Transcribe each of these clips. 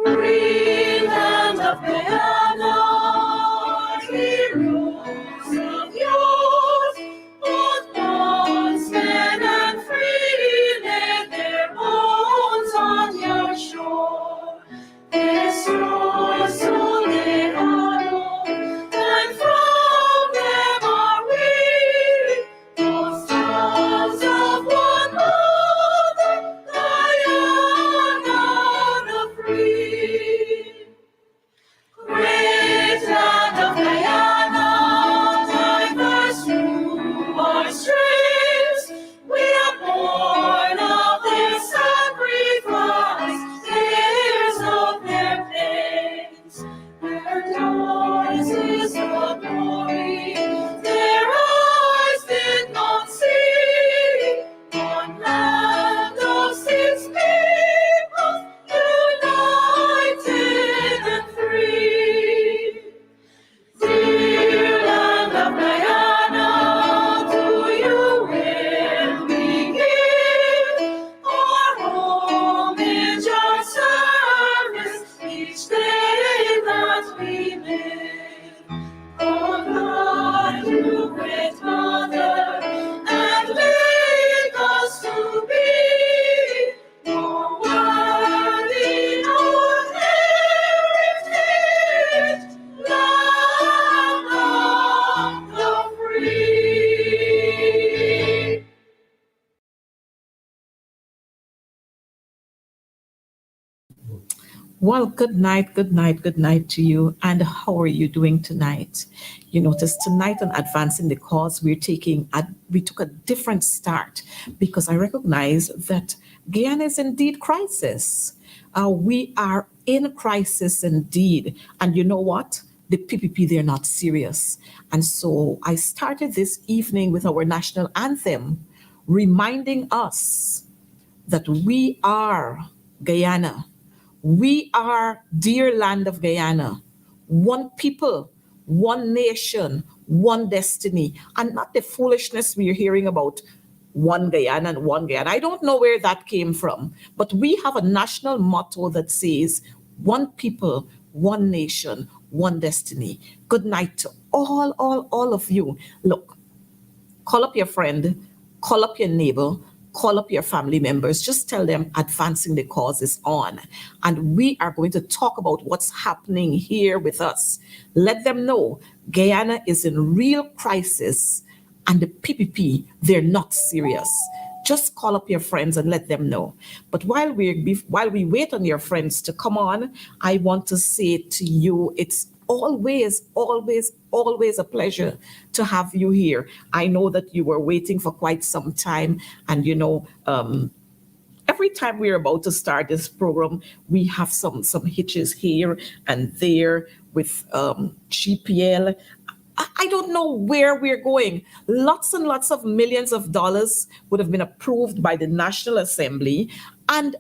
Free land of Guyana, heroes of yours, both bondsmen and free, laid their bones on your shore. Their swords so they hollow, and from them are we, those sons of one mother, Guyana the free. Great land of Guyana, diverse through our streams, we are born of their sacrifice, heirs of their pains. Their noise is the glory their eyes did not see. One land of 6 people, united and free. Dear land of Guyana, to you will we give our homage, our service, each day that we live. Oh God, you great mother, and make us to be more worthy of heritage, land of the free. Well, good night, good night, good night to you. And how are you doing tonight? You notice tonight on Advancing the Cause, we took a different start because I recognize that Guyana is indeed crisis. We are in crisis indeed. And you know what? The PPP, they're not serious. And so I started this evening with our national anthem, reminding us that we are Guyana. We are dear land of Guyana, one people, one nation, one destiny, and not the foolishness we're hearing about one Guyana and one Guyana. I don't know where that came from, but we have a national motto that says one people, one nation, one destiny. Good night to all of you. Look, call up your friend, call up your neighbor, call up your family members. Just tell them Advancing the Cause is on. And we are going to talk about what's happening here with us. Let them know Guyana is in real crisis and the PPP, they're not serious. Just call up your friends and let them know. But while we wait on your friends to come on, I want to say to you, it's always a pleasure to have you here. I know that you were waiting for quite some time, and every time we're about to start this program, we have some hitches here and there with GPL. I don't know where we're going. Lots and lots of millions of dollars would have been approved by the National Assembly, and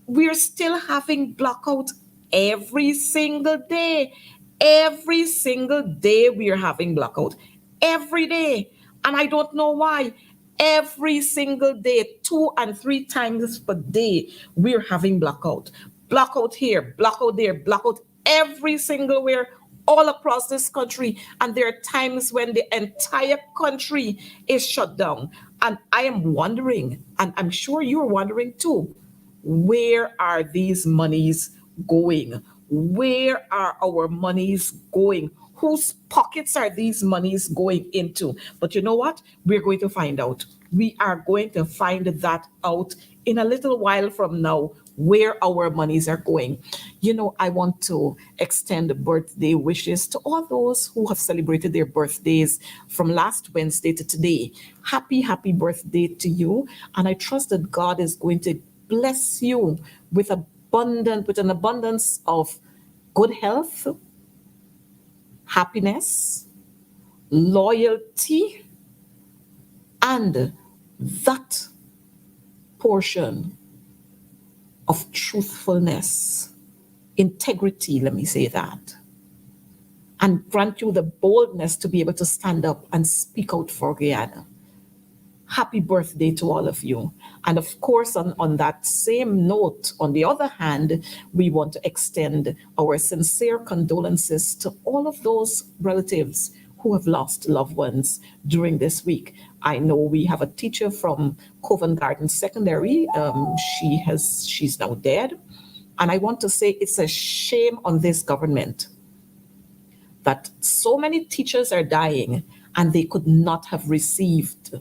we're still having blackout every single day. Every single day we are having blackout. Every day. And I don't know why. Every single day, 2 and 3 times per day, we're having blackout. Blackout here, blackout there, blackout every single where, all across this country. And there are times when the entire country is shut down. And I am wondering, and I'm sure you're wondering too, where are these monies going? Where are our monies going? Whose pockets are these monies going into? But you know what? We're going to find out. We are going to find that out in a little while from now, where our monies are going. I want to extend birthday wishes to all those who have celebrated their birthdays from last Wednesday to today. Happy birthday to you. And I trust that God is going to bless you with an abundance of good health, happiness, loyalty, and that portion of truthfulness, integrity, let me say that, and grant you the boldness to be able to stand up and speak out for Guyana. Happy birthday to all of you. And of course, on that same note, on the other hand, we want to extend our sincere condolences to all of those relatives who have lost loved ones during this week. I know we have a teacher from Covent Garden Secondary. She's now dead. And I want to say it's a shame on this government that so many teachers are dying and they could not have received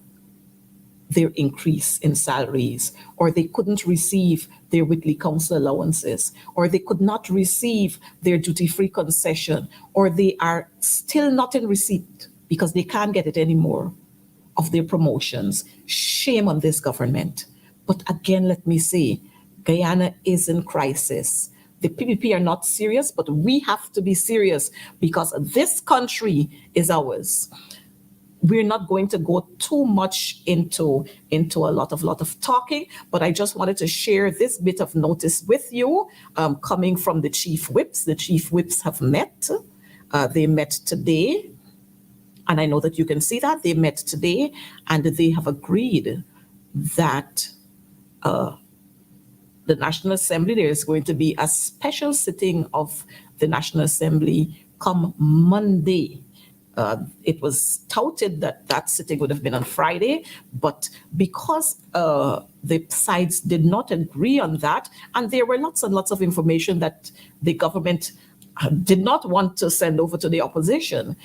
their increase in salaries, or they couldn't receive their weekly council allowances, or they could not receive their duty-free concession, or they are still not in receipt because they can't get it anymore of their promotions. Shame on this government. But again, let me say, Guyana is in crisis. The PPP are not serious, but we have to be serious because this country is ours. We're not going to go too much into a lot of talking, but I just wanted to share this bit of notice with you, coming from the chief whips. The chief whips have met. They met today, and I know that you can see that they met today, and they have agreed that the National Assembly, there is going to be a special sitting of the National Assembly come Monday. It was touted that that sitting would have been on Friday, but because the sides did not agree on that, and there were lots and lots of information that the government did not want to send over to the opposition,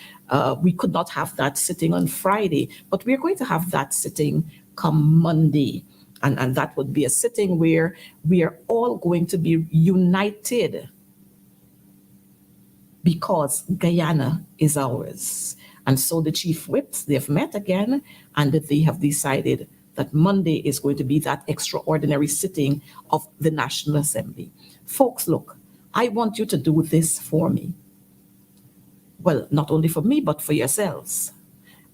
we could not have that sitting on Friday, but we're going to have that sitting come Monday. And that would be a sitting where we are all going to be united because Guyana is ours. And so the chief whips, they've met again, and they have decided that Monday is going to be that extraordinary sitting of the National Assembly. Folks, look, I want you to do this for me. Well, not only for me, but for yourselves.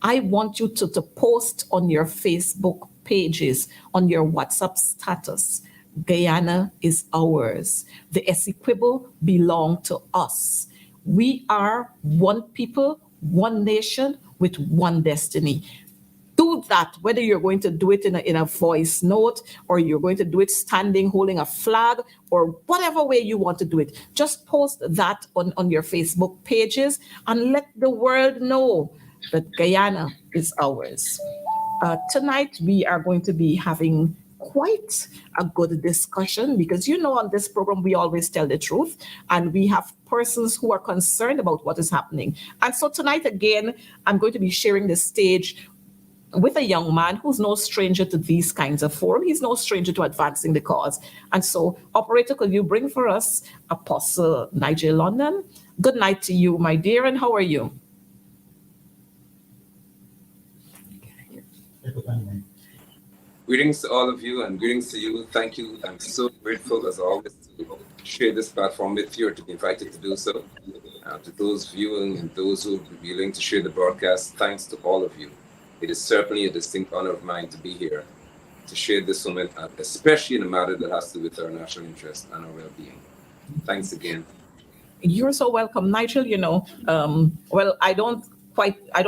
I want you to post on your Facebook pages, on your WhatsApp status, Guyana is ours. The Essequibo belong to us. We are one people, one nation with one destiny. Do that, whether you're going to do it in a voice note, or you're going to do it standing, holding a flag, or whatever way you want to do it. Just post that on your Facebook pages and let the world know that Guyana is ours. Tonight, we are going to be having quite a good discussion because, you know, on this program, we always tell the truth and we have persons who are concerned about what is happening. And so tonight, again, I'm going to be sharing the stage with a young man who's no stranger to these kinds of forums. He's no stranger to advancing the cause. And so, operator, could you bring for us Apostle Nigel E? Good night to you, my dear, and how are you? Greetings to all of you and greetings to you. Thank you. I'm so grateful as always to share this platform with you or to be invited to do so. To those viewing and those who will be willing to share the broadcast, thanks to all of you. It is certainly a distinct honor of mine to be here to share this moment, especially in a matter that has to do with our national interest and our well-being. Thanks again. You're so welcome, Nigel. You know, well, I don't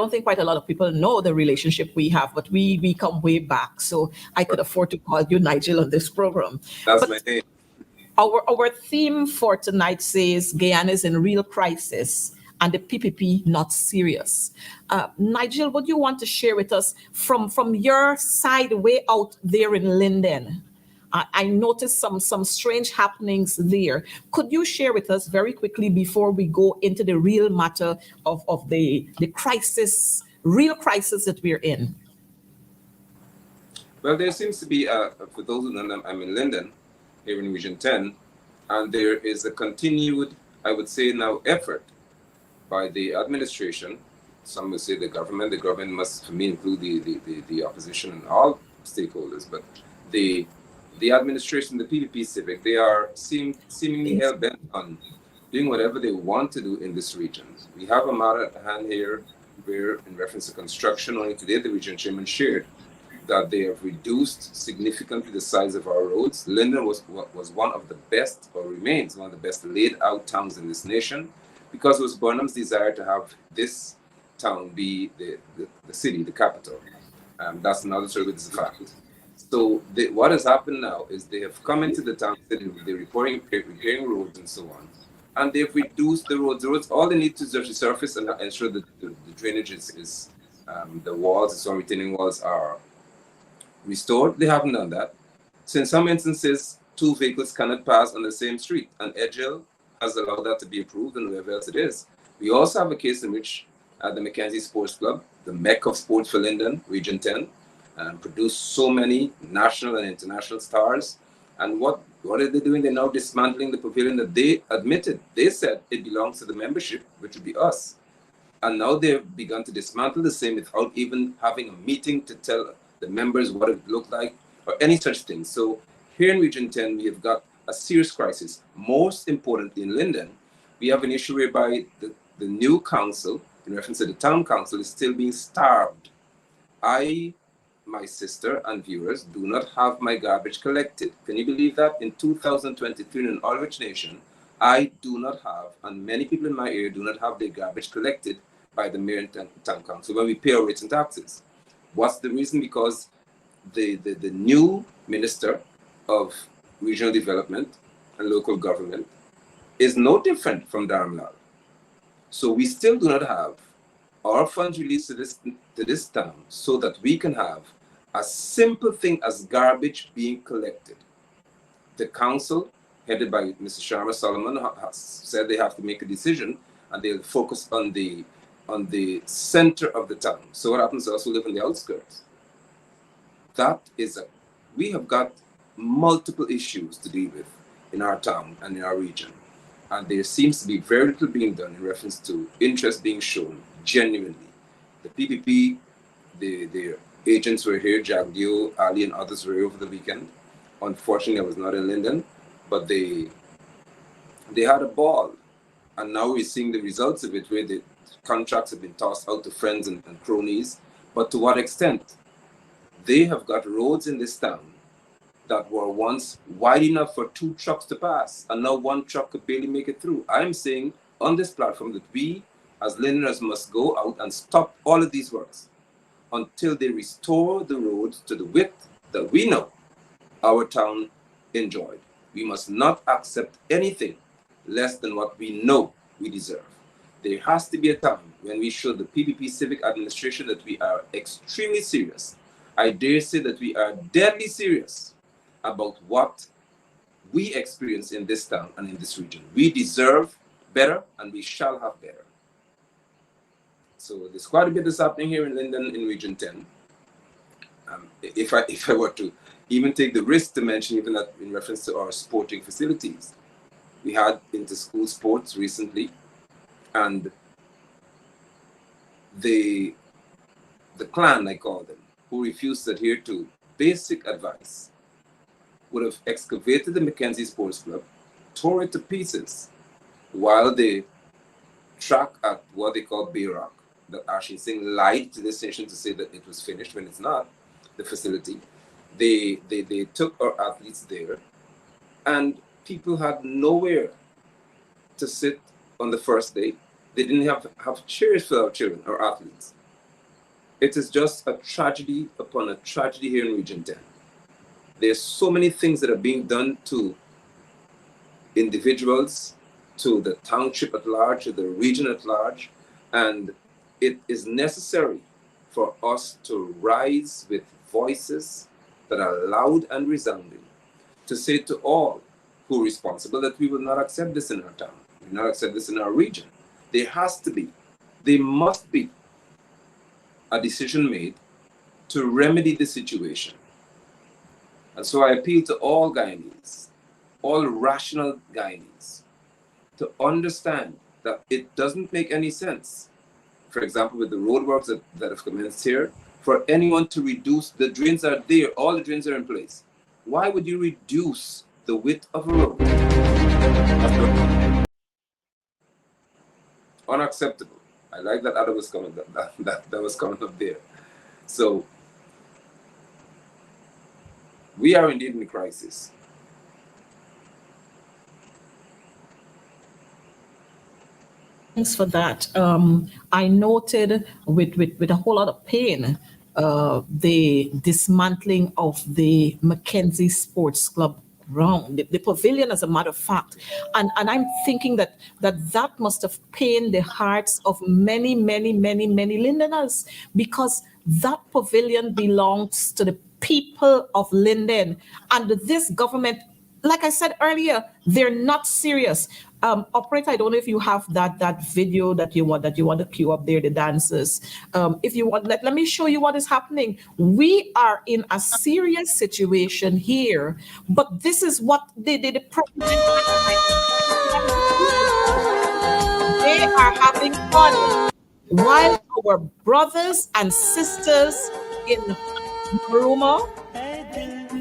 think quite a lot of people know the relationship we have, but we come way back. So I could afford to call you Nigel on this program. That's my name. Our theme for tonight says Guyana is in real crisis and the PPP not serious. Nigel, what do you want to share with us from your side way out there in Linden? I noticed some strange happenings there. Could you share with us very quickly before we go into the real matter of the crisis, real crisis that we're in? Well, there seems to be, for those who know, I'm in Linden, here in Region 10, and there is a continued, I would say now, effort by the administration. Some would say the government must, for me, include the opposition and all stakeholders, but the administration, the PPP civic, they are seemingly hell-bent on doing whatever they want to do in this region. We have a matter at hand here where, in reference to construction, only today the region chairman shared that they have reduced significantly the size of our roads. Linden was one of the best, or remains one of the best laid out towns in this nation, because it was Burnham's desire to have this town be the city, the capital. That's another story, which is a fact. So what has happened now is they have come into the town, they're repairing roads and so on, and they've reduced the roads. The roads, all they need to just resurface and ensure that the drainage is the walls, the storm retaining walls are restored. They haven't done that. So in some instances, two vehicles cannot pass on the same street, and Edgel has allowed that to be approved, and wherever else it is. We also have a case in which the Mackenzie Sports Club, the mecca of sports for Linden, Region 10, produced so many national and international stars. And what are they doing? They're now dismantling the pavilion that they admitted. They said it belongs to the membership, which would be us. And now they've begun to dismantle the same without even having a meeting to tell the members what it looked like or any such thing. So here in Region 10, we have got a serious crisis. Most importantly, in Linden, we have an issue whereby the new council, in reference to the town council, is still being starved. I, my sister, and viewers do not have my garbage collected. Can you believe that? In 2023, in an all-rich nation, I do not have, and many people in my area do not have their garbage collected by the mayor and town council when we pay our rates and taxes. What's the reason? Because the new minister of regional development and local government is no different from Dharamlal. So we still do not have our funds released to this town so that we can have a simple thing as garbage being collected. The council, headed by Mr. Sharma Solomon, has said they have to make a decision and they'll focus on the center of the town. So what happens to us who live on the outskirts? We have got multiple issues to deal with in our town and in our region. And there seems to be very little being done in reference to interest being shown genuinely. The PPP, the agents were here, Jagdio, Ali, and others were here over the weekend. Unfortunately, I was not in Linden, but they had a ball. And now we're seeing the results of it, where the contracts have been tossed out to friends and cronies. But to what extent? They have got roads in this town that were once wide enough for 2 trucks to pass, and now 1 truck could barely make it through. I'm saying on this platform that we, as Linders, must go out and stop all of these works until they restore the roads to the width that we know our town enjoyed. We must not accept anything less than what we know we deserve. There has to be a time when we show the PPP civic administration that we are extremely serious. I dare say that we are deadly serious about what we experience in this town and in this region. We deserve better, and we shall have better. So there's quite a bit that's happening here in Linden in Region 10. If I were to even take the risk to mention even that in reference to our sporting facilities, we had inter-school sports recently, and the clan, I call them, who refused to adhere to basic advice, would have excavated the Mackenzie Sports Club, tore it to pieces, while the track at what they call Bayrock, that Ashley Singh lied to this nation to say that it was finished when it's not, the facility. They took our athletes there, and people had nowhere to sit on the first day. They didn't have chairs for our children, our athletes. It is just a tragedy upon a tragedy here in Region 10. There's so many things that are being done to individuals, to the township at large, to the region at large, and it is necessary for us to rise with voices that are loud and resounding, to say to all who are responsible that we will not accept this in our town, we will not accept this in our region. There has to be, there must be a decision made to remedy the situation. And so I appeal to all Guyanese, all rational Guyanese, to understand that it doesn't make any sense, for example, with the roadworks that have commenced here, for anyone to reduce, the drains are there, all the drains are in place. Why would you reduce the width of a road? That's unacceptable. I like that other was coming, that was coming up there. So we are indeed in a crisis. Thanks for that. I noted with a whole lot of pain the dismantling of the Mackenzie Sports Club ground, the pavilion, as a matter of fact. And I'm thinking that must have pained the hearts of many, many, many, many Lindeners, because that pavilion belongs to the people of Linden. And this government, like I said earlier, they're not serious. Operator, I don't know if you have that video that you want to cue up there, the dancers. If you want, let me show you what is happening. We are in a serious situation here, but this is what the president. They are having fun while our brothers and sisters in Maruma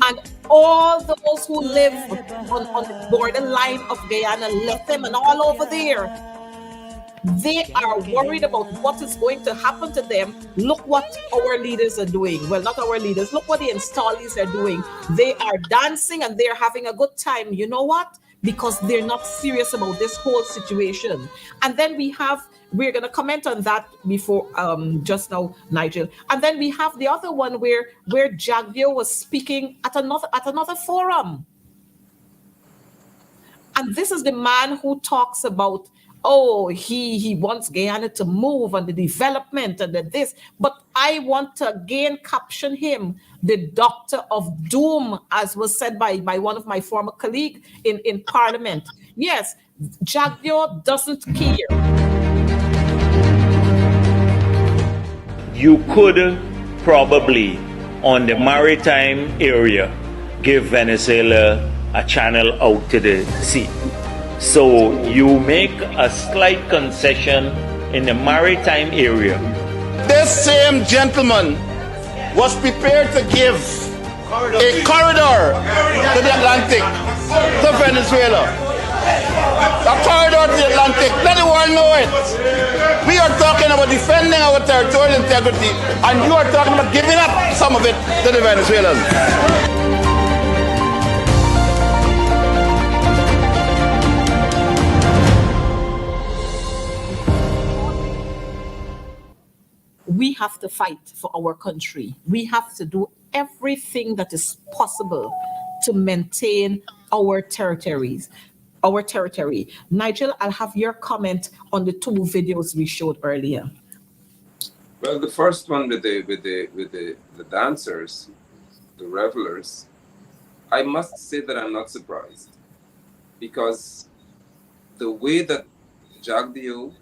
and all those who live on the borderline of Guyana, let them and all over there. They are worried about what is going to happen to them. Look what our leaders are doing. Well, not our leaders. Look what the installees are doing. They are dancing and they're having a good time. You know what? Because they're not serious about this whole situation. And then we're going to comment on that before just now, Nigel. And then we have the other one where Jagdio was speaking at another forum. And this is the man who talks about, he wants Guyana to move and the development and this. But I want to again caption him, the doctor of doom, as was said by one of my former colleagues in Parliament. Yes, Jagdio doesn't care. You could probably, on the maritime area, give Venezuela a channel out to the sea. So you make a slight concession in the maritime area. This same gentleman was prepared to give a corridor to the Atlantic, to Venezuela. A corridor to the Atlantic, let the world know it. We are talking about defending our territorial integrity, and you are talking about giving up some of it to the Venezuelans. We have to fight for our country. We have to do everything that is possible to maintain our territories. Our territory. Nigel, I'll have your comment on the two videos we showed earlier. Well, the first one with the dancers, the revelers, I must say that I'm not surprised, because the way that Jagdio,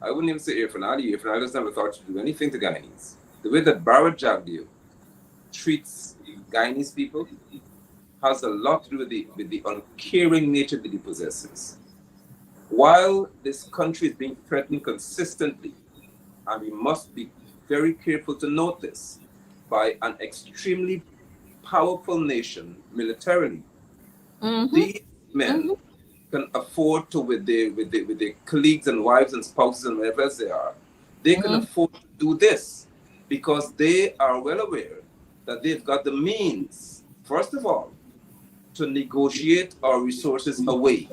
I wouldn't even say Irfanali doesn't have authority to do anything to Guyanese. The way that Barrett Jagdio treats Guyanese people has a lot to do with the uncaring nature that he possesses. While this country is being threatened consistently, and we must be very careful to note this, by an extremely powerful nation militarily, these men can afford to, with their colleagues and wives and spouses and whatever else they are, they can afford to do this because they are well aware that they've got the means, first of all, to negotiate our resources away.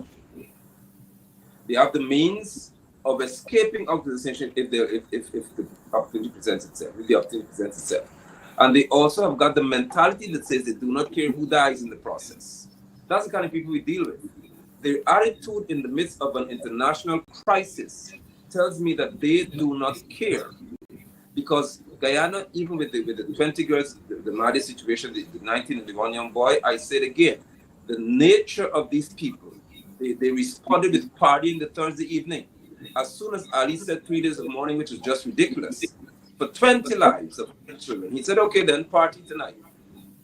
They have the means of escaping out of the situation if the opportunity presents itself. And they also have got the mentality that says they do not care who dies in the process. That's the kind of people we deal with. Their attitude in the midst of an international crisis tells me that they do not care. Because Guyana, even with the 20 girls, the Madi situation, the 19 and the one young boy, I said again, the nature of these people, they responded with partying the Thursday evening. As soon as Ali said 3 days of mourning, which was just ridiculous, for 20 lives of children, he said, okay, then party tonight.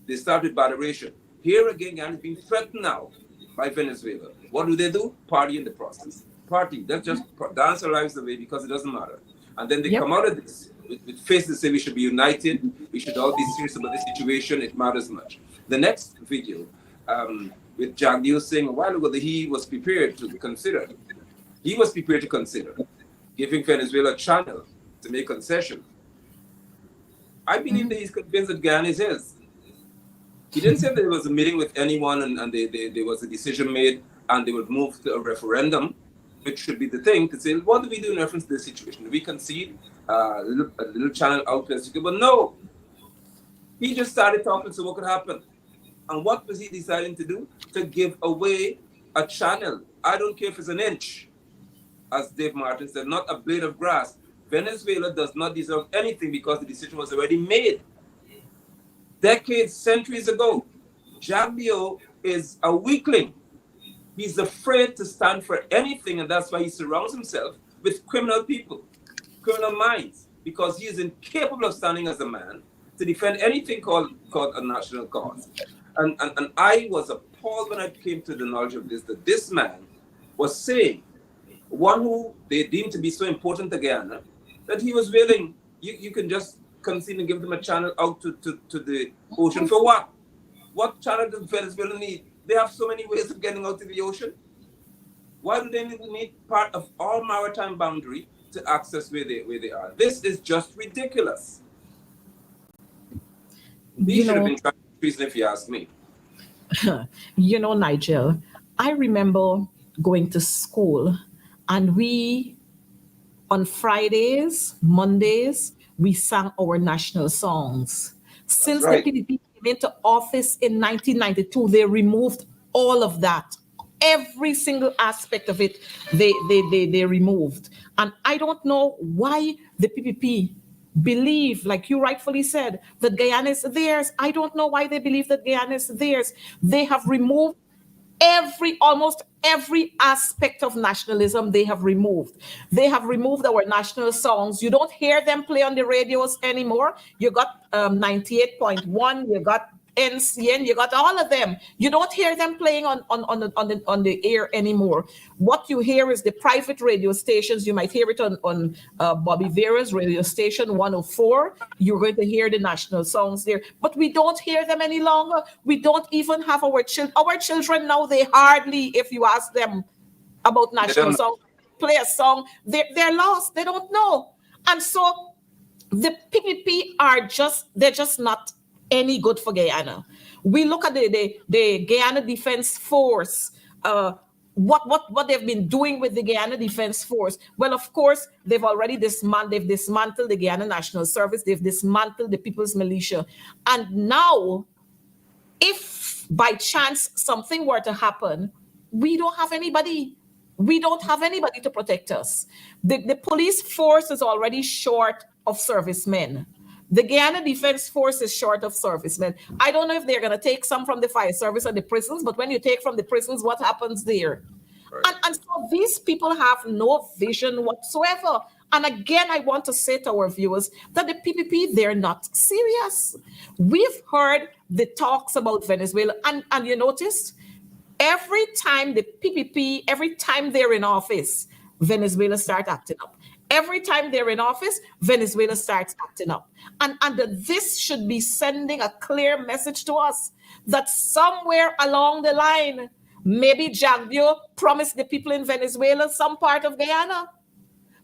They started botheration. Here again, Guyana is being threatened now by Venezuela. What do? Party in the process. Party, let's just dance our lives away because it doesn't matter. And then they come out of this with faces that say we should be united, we should all be serious about this situation, it matters much. The next video, with Jagdio saying a while ago that he was prepared to consider giving Venezuela a channel to make concession. I believe that he's convinced that Guyana is his. He didn't say that there was a meeting with anyone and there was a decision made and they would move to a referendum, which should be the thing to say, what do we do in reference to this situation? Do we concede a little channel out to Mexico? But no, He just started talking to what could happen. And what was he deciding to do? To give away a channel. I don't care if it's an inch, as Dave Martin said, not a blade of grass. Venezuela does not deserve anything because the decision was already made. Decades, centuries ago, Jaglio is a weakling. He's afraid to stand for anything, and that's why he surrounds himself with criminal people, criminal minds, because he is incapable of standing as a man to defend anything called a national cause. And I was appalled when I came to the knowledge of this, that this man was saying, one who they deemed to be so important to Guyana, that he was willing, you can just concede and give them a channel out to the ocean for what? What channel does Venezuela need? They have so many ways of getting out to the ocean. Why do they need part of our maritime boundary to access where they are? This is just ridiculous. He should have been trying to treason if you ask me. You know, Nigel, I remember going to school, and we, on Fridays, Mondays, we sang our national songs. Since right. the PDP came into office in 1992, they removed all of that. Every single aspect of it, they removed. And I don't know why the PPP believe, like you rightfully said, that Guyana is theirs. I don't know why they believe that Guyana is theirs. They have removed almost every aspect of nationalism. They have removed our national songs. You don't hear them play on the radios anymore. You got 98.1, you got NCN, you got all of them. You don't hear them playing on the air anymore. What you hear is the private radio stations. You might hear it on Bobby Vera's radio station 104. You're going to hear the national songs there, but we don't hear them any longer. We don't even have our children. Our children now, they hardly, if you ask them about national songs, play a song, they're lost. They don't know. And so the PPP they're just not any good for Guyana. We look at the Guyana Defense Force, what they've been doing with the Guyana Defense Force. Well, of course, they've dismantled the Guyana National Service, they've dismantled the People's Militia. And now, if by chance something were to happen, we don't have anybody. We don't have anybody to protect us. The police force is already short of servicemen. The Guyana Defense Force is short of servicemen. I don't know if they're going to take some from the fire service and the prisons, but when you take from the prisons, what happens there? Right. And so these people have no vision whatsoever. And again, I want to say to our viewers that the PPP, they're not serious. We've heard the talks about Venezuela, and you noticed every time the PPP, every time they're in office, Venezuela start acting up. Every time they're in office, Venezuela starts acting up. And this should be sending a clear message to us that somewhere along the line, maybe Jaglio promised the people in Venezuela some part of Guyana.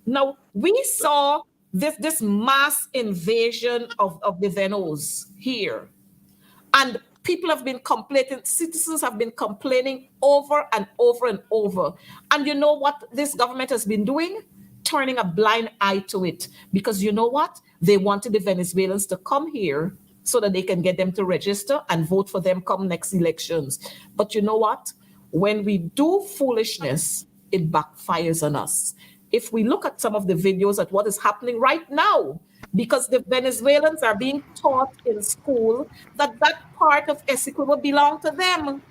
Now, we saw this mass invasion of the Venos here. And people have been complaining, citizens have been complaining over and over and over. And you know what this government has been doing? Turning a blind eye to it, because you know what? They wanted the Venezuelans to come here so that they can get them to register and vote for them come next elections. But you know what? When we do foolishness, it backfires on us. If we look at some of the videos at what is happening right now, because the Venezuelans are being taught in school that part of Essequibo belong to them.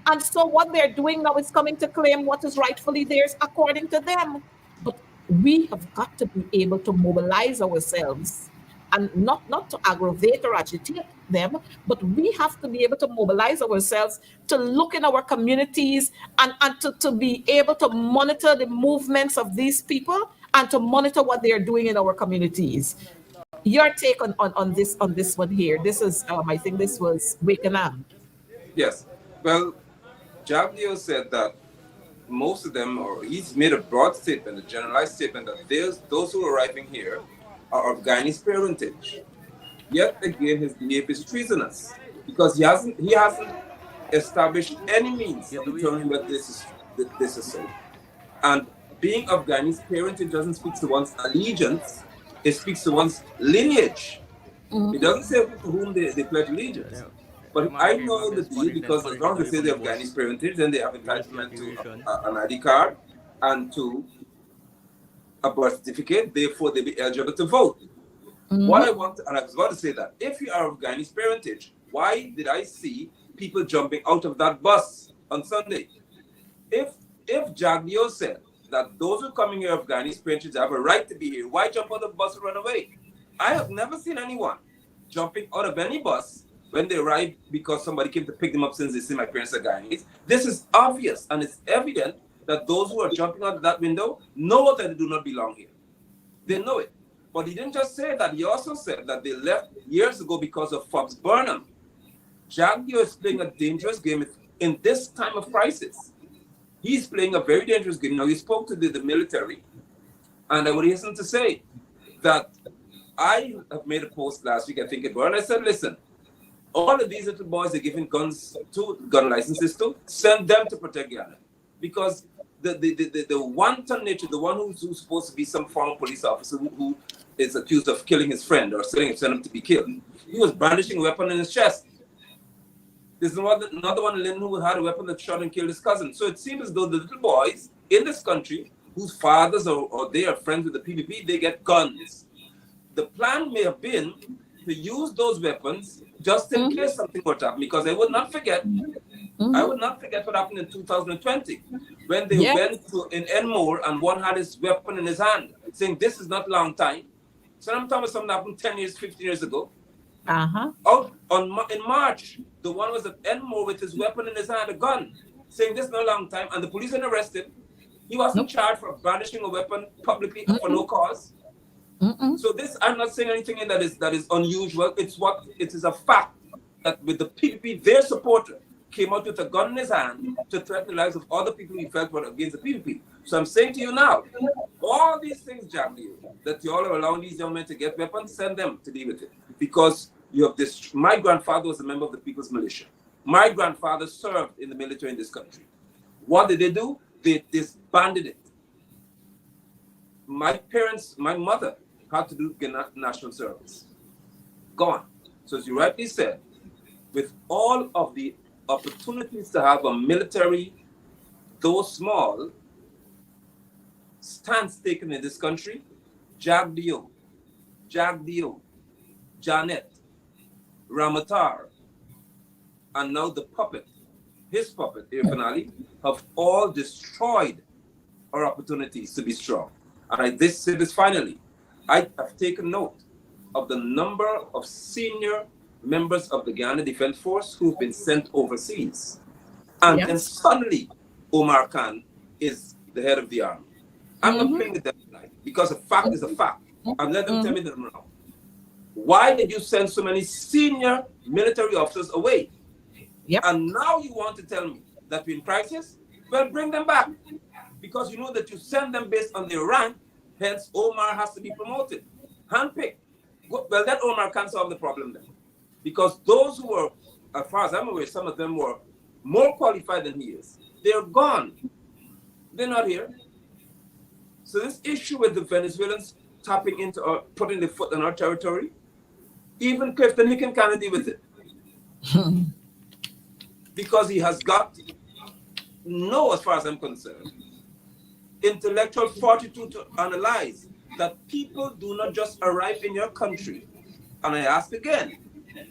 And so what they're doing now is coming to claim what is rightfully theirs according to them. But we have got to be able to mobilize ourselves, and not to aggravate or agitate them, but we have to be able to mobilize ourselves to look in our communities and to be able to monitor the movements of these people and to monitor what they are doing in our communities. Your take on this one here. This is I think this was Wakenham. Yes. Well, Jaglio said that most of them, or he's made a broad statement, a generalized statement, that those who are arriving here are of Guyanese parentage. Yet again, his behavior is treasonous because he hasn't established any means of determining whether this is so. And being of Guyanese parentage doesn't speak to one's allegiance; it speaks to one's lineage. It doesn't say to whom they pledge allegiance. But I know the deal because as long as they say they have Guyanese parentage, then they have entitlement to an ID card and to a birth certificate. Therefore, they be eligible to vote. What I want, and I was about to say that, if you are of Guyanese parentage, why did I see people jumping out of that bus on Sunday? If Jagdio said that those who are coming here of Guyanese parentage have a right to be here, why jump out of the bus and run away? I have never seen anyone jumping out of any bus when they arrive because somebody came to pick them up since they see my parents are Guyanese. This is obvious and it's evident that those who are jumping out of that window know that they do not belong here. They know it. But he didn't just say that. He also said that they left years ago because of Fox Burnham. Jagdio is playing a dangerous game in this time of crisis. He's playing a very dangerous game. Now, he spoke to the military, and I would hasten to say that I have made a post last week, I think it was, and I said, listen, all of these little boys are giving gun licenses to, send them to protect Guyana. Because the wanton nature, the one who's supposed to be some former police officer who is accused of killing his friend or sending him to be killed, he was brandishing a weapon in his chest. There's another one in Linden who had a weapon that shot and killed his cousin. So it seems as though the little boys in this country whose fathers or they are friends with the PPP, they get guns. The plan may have been to use those weapons just in case something would happen, because I would not forget. I would not forget what happened in 2020 when they went in Enmore and one had his weapon in his hand, saying this is not long time. So I'm talking about something that happened 10 years, 15 years ago. In March, the one was at Enmore with his weapon in his hand, a gun, saying this is no long time, and the police had arrested him. He wasn't charged for brandishing a weapon publicly for no cause. So this, I'm not saying anything in that is unusual. It is a fact that with the PPP, their supporter came out with a gun in his hand to threaten the lives of other people he felt were against the PPP. So I'm saying to you now, all these things, Jagdio, that you all are allowing these young men to get weapons, send them to deal with it. Because you have this. My grandfather was a member of the People's Militia. My grandfather served in the military in this country. What did they do? They disbanded it. My mother had to do national service. Gone. So as you rightly said, with all of the opportunities to have a military, though small, stance taken in this country, Jagdio, Janet, Ramatar, and now the puppet, his puppet, Irfan Ali, have all destroyed our opportunities to be strong. And I say this finally, I have taken note of the number of senior members of the Guyana Defense Force who've been sent overseas. And then suddenly, Omar Khan is the head of the army. I'm not playing with them tonight because a fact is a fact. And let them tell me that I'm wrong. Why did you send so many senior military officers away? And now you want to tell me that we're in crisis? Well, bring them back. Because you know that you send them based on their rank, hence Omar has to be promoted. Handpicked. Well, let Omar can't solve the problem then. Because those who were, as far as I'm aware, some of them were more qualified than he is. They're gone. They're not here. So this issue with the Venezuelans tapping into or putting their foot in our territory, even Clifton Hicken can't deal with it. Because he has got no, as far as I'm concerned, intellectual fortitude to analyze that people do not just arrive in your country. And I ask again,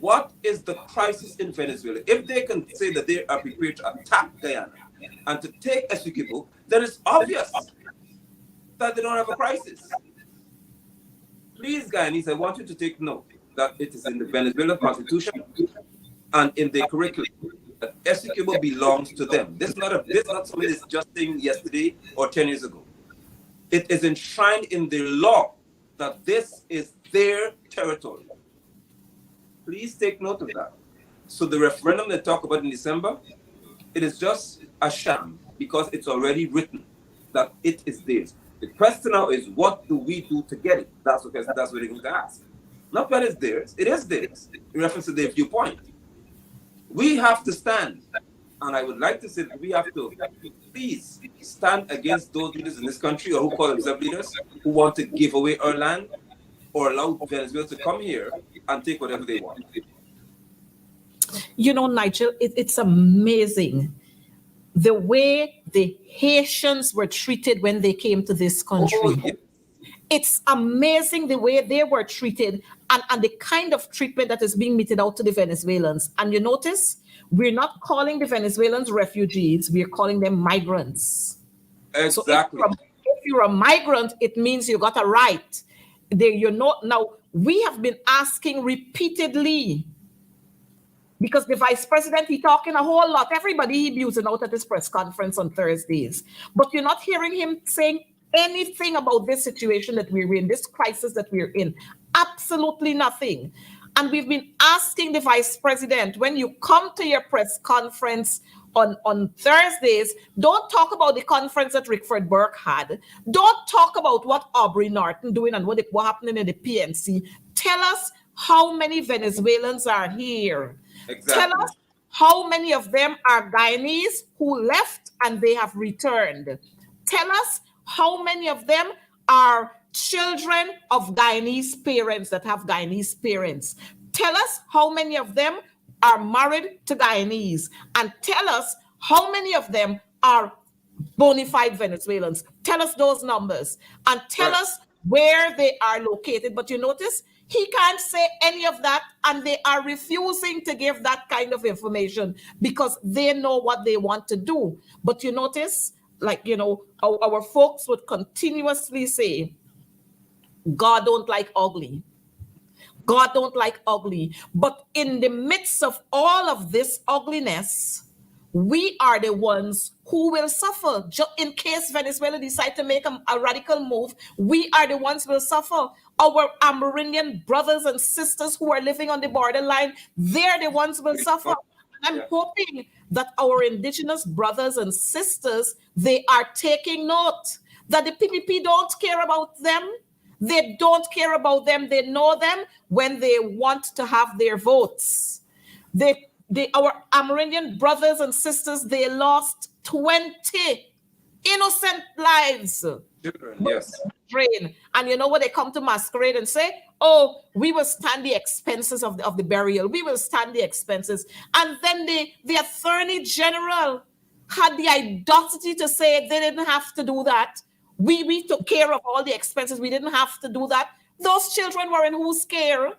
what is the crisis in Venezuela? If they can say that they are prepared to attack Guyana and to take Essequibo, then it's obvious that they don't have a crisis. Please, Guyanese, I want you to take note that it is in the Venezuelan constitution and in the curriculum that Essequibo belongs to them. This is not something that's just saying yesterday or 10 years ago. It is enshrined in the law that this is their territory. Please take note of that. So the referendum they talk about in December, it is just a sham because it's already written that it is theirs. The question now is, what do we do to get it? That's what they're going to ask. Not that it's theirs. It is theirs in reference to their viewpoint. We have to stand, and I would like to say that we have to please stand against those leaders in this country or who call themselves leaders who want to give away our land or allow Venezuela to come here and take whatever they want. You know, Nigel, it's amazing the way the Haitians were treated when they came to this country. Oh, yeah. It's amazing the way they were treated and the kind of treatment that is being meted out to the Venezuelans. And you notice, we're not calling the Venezuelans refugees, we're calling them migrants. Exactly. So if you're a migrant, it means you got a right. You're not. Now, we have been asking repeatedly, because the vice president, he talking a whole lot. Everybody he abusing out at his press conference on Thursdays. But you're not hearing him saying anything about this situation that we're in, this crisis that we're in. Absolutely nothing. And we've been asking the vice president, when you come to your press conference on Thursdays, don't talk about the conference that Rickford Burke had. Don't talk about what Aubrey Norton doing and what happening in the PNC. Tell us how many Venezuelans are here. Exactly. Tell us how many of them are Guyanese who left and they have returned. Tell us how many of them are children of Guyanese parents that have Guyanese parents. Tell us how many of them are married to Guyanese, and tell us how many of them are bona fide Venezuelans. Tell us those numbers and tell us where they are located. But you notice he can't say any of that, and they are refusing to give that kind of information because they know what they want to do. But you notice, like, you know, our folks would continuously say, God don't like ugly. God don't like ugly. But in the midst of all of this ugliness, we are the ones who will suffer. In case Venezuela decide to make a radical move, we are the ones who will suffer. Our Amerindian brothers and sisters who are living on the borderline, they're the ones who will suffer. And I'm hoping that our indigenous brothers and sisters, they are taking note that the PPP don't care about them. They don't care about them. They know them when they want to have their votes. Our Amerindian brothers and sisters, they lost 20 innocent lives. Children, yes. And you know what? They come to masquerade and say, oh, we will stand the expenses of the burial. We will stand the expenses. And then the Attorney General had the audacity to say they didn't have to do that. We took care of all the expenses. We didn't have to do that. Those children were in whose care?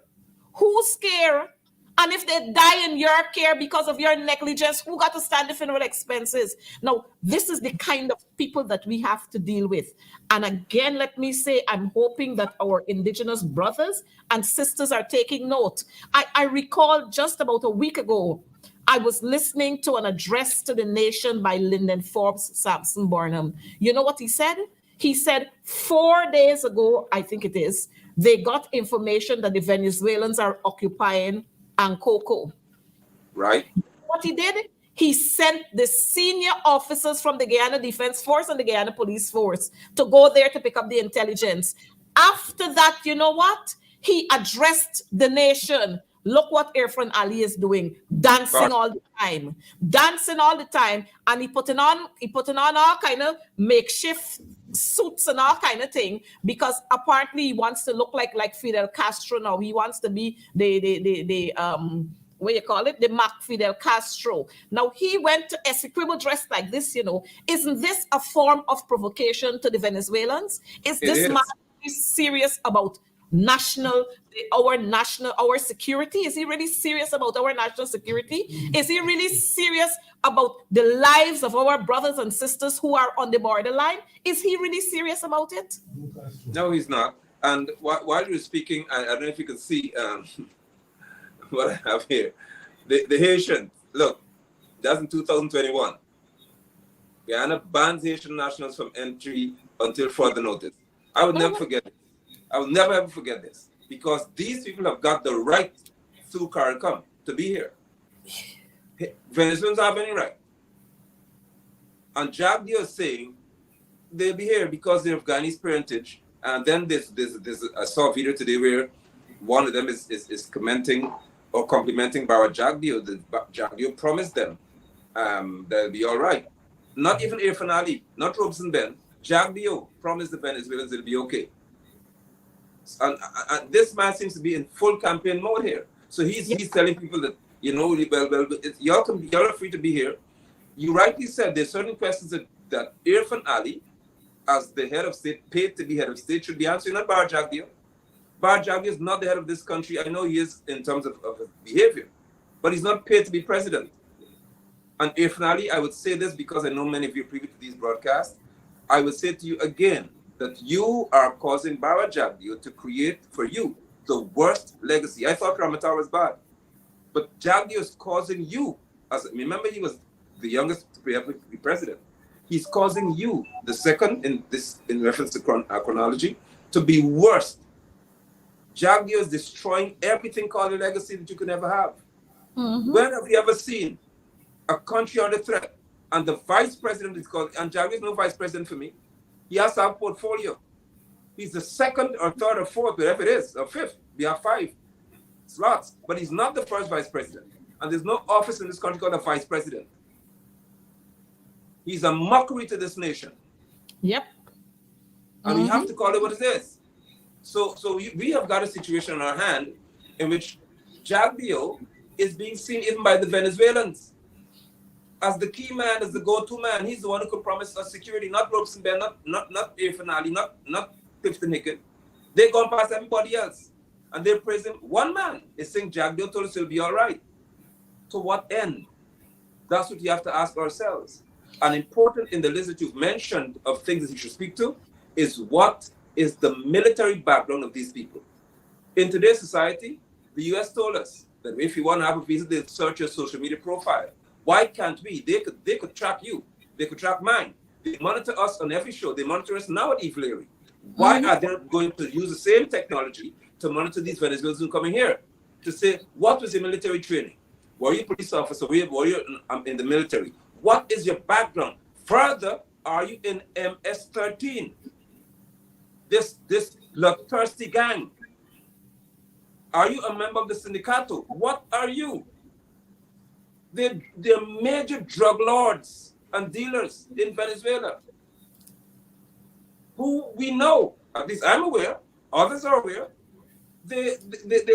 Whose care? And if they die in your care because of your negligence, who got to stand the funeral expenses? Now, this is the kind of people that we have to deal with. And again, let me say, I'm hoping that our indigenous brothers and sisters are taking note. I recall just about a week ago, I was listening to an address to the nation by Linden Forbes Sampson Burnham. You know what he said? He said 4 days ago, I think it is, they got information that the Venezuelans are occupying Ankoko. Right. What he did, he sent the senior officers from the Guyana Defense Force and the Guyana Police Force to go there to pick up the intelligence. After that, you know what? He addressed the nation. Look what Irfan Ali is doing, dancing all the time, and he putting on all kind of makeshift suits and all kind of thing, because apparently he wants to look like Fidel Castro now. He wants to be the what you call it, the Mac Fidel Castro. Now he went to Essequibo dressed like this. You know, isn't this a form of provocation to the Venezuelans? Is this man serious about our security? Is he really serious about our national security? Is he really serious about the lives of our brothers and sisters who are on the borderline? Is he really serious about it? No, he's not. And while you're speaking, I don't know if you can see what I have here. The Haitians, look, that's in 2021. Guyana bans Haitian nationals from entry until further notice. I would never forget it. I will never ever forget this, because these people have got the right through CARICOM to be here. Venezuelans have any right. And Jagdio is saying they'll be here because they have Guyanese parentage. And then I saw a video today where one of them is commenting or complimenting Barra Jagdio. Jagdio promised them they'll be all right. Not even Irfan Ali, not Robeson Ben. Jagdio promised the Venezuelans it'll be okay. And this man seems to be in full campaign mode here. So he's telling people that, y'all are free to be here. You rightly said there's certain questions that Irfan Ali, as the head of state, paid to be head of state, should be answering, not Bar Jagdeo. Bar Jagdeo is not the head of this country. I know he is in terms of his behavior, but he's not paid to be president. And Irfan Ali, I would say this because I know many of you are privy to these broadcasts. I would say to you again that you are causing Bar Jagdeo to create for you the worst legacy. I thought Ramatar was bad, but Jagdeo is causing you, remember he was the youngest to ever be president. He's causing you, the second in reference to chronology, to be worse. Jagdeo is destroying everything called a legacy that you could ever have. Mm-hmm. When have you ever seen a country under threat and the vice president is called, and Jagdeo is no vice president for me. He has to have a portfolio. He's the second or third or fourth, whatever it is, or fifth. We have 5 slots, but he's not the first vice president. And there's no office in this country called a vice president. He's a mockery to this nation. Yep. And we have to call it what it is. So we have got a situation on our hand in which Jagdeo is being seen even by the Venezuelans as the key man, as the go-to man. He's the one who could promise us security, not Robeson Bear, not Irfan Ali, not Clifton Hicken. They're going past everybody else. And they're praising one man. Is saying Jagdeo told us he'll be all right. To what end? That's what you have to ask ourselves. And important in the list that you've mentioned of things that you should speak to is what is the military background of these people. In today's society, the US told us that if you want to have a visa, they'll search your social media profile. Why can't we? They could track you. They could track mine. They monitor us on every show. They monitor us now at Eve Leary. Why are they going to use the same technology to monitor these Venezuelans who are coming here? To say, what was your military training? Were you a police officer? Were you in the military? What is your background? Further, are you in MS-13? This bloodthirsty gang? Are you a member of the Sindicato? What are you? They're major drug lords and dealers in Venezuela, who we know, at least I'm aware, others are aware, they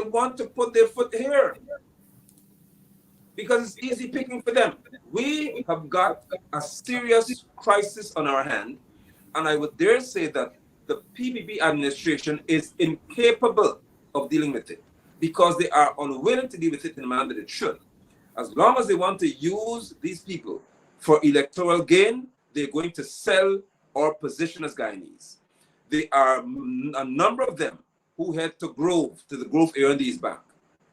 want to put their foot here because it's easy picking for them. We have got a serious crisis on our hand, and I would dare say that the PBB administration is incapable of dealing with it because they are unwilling to deal with it in the manner that it should. As long as they want to use these people for electoral gain, they're going to sell or position as Guyanese. There are a number of them who head to the Grove area in the East Bank.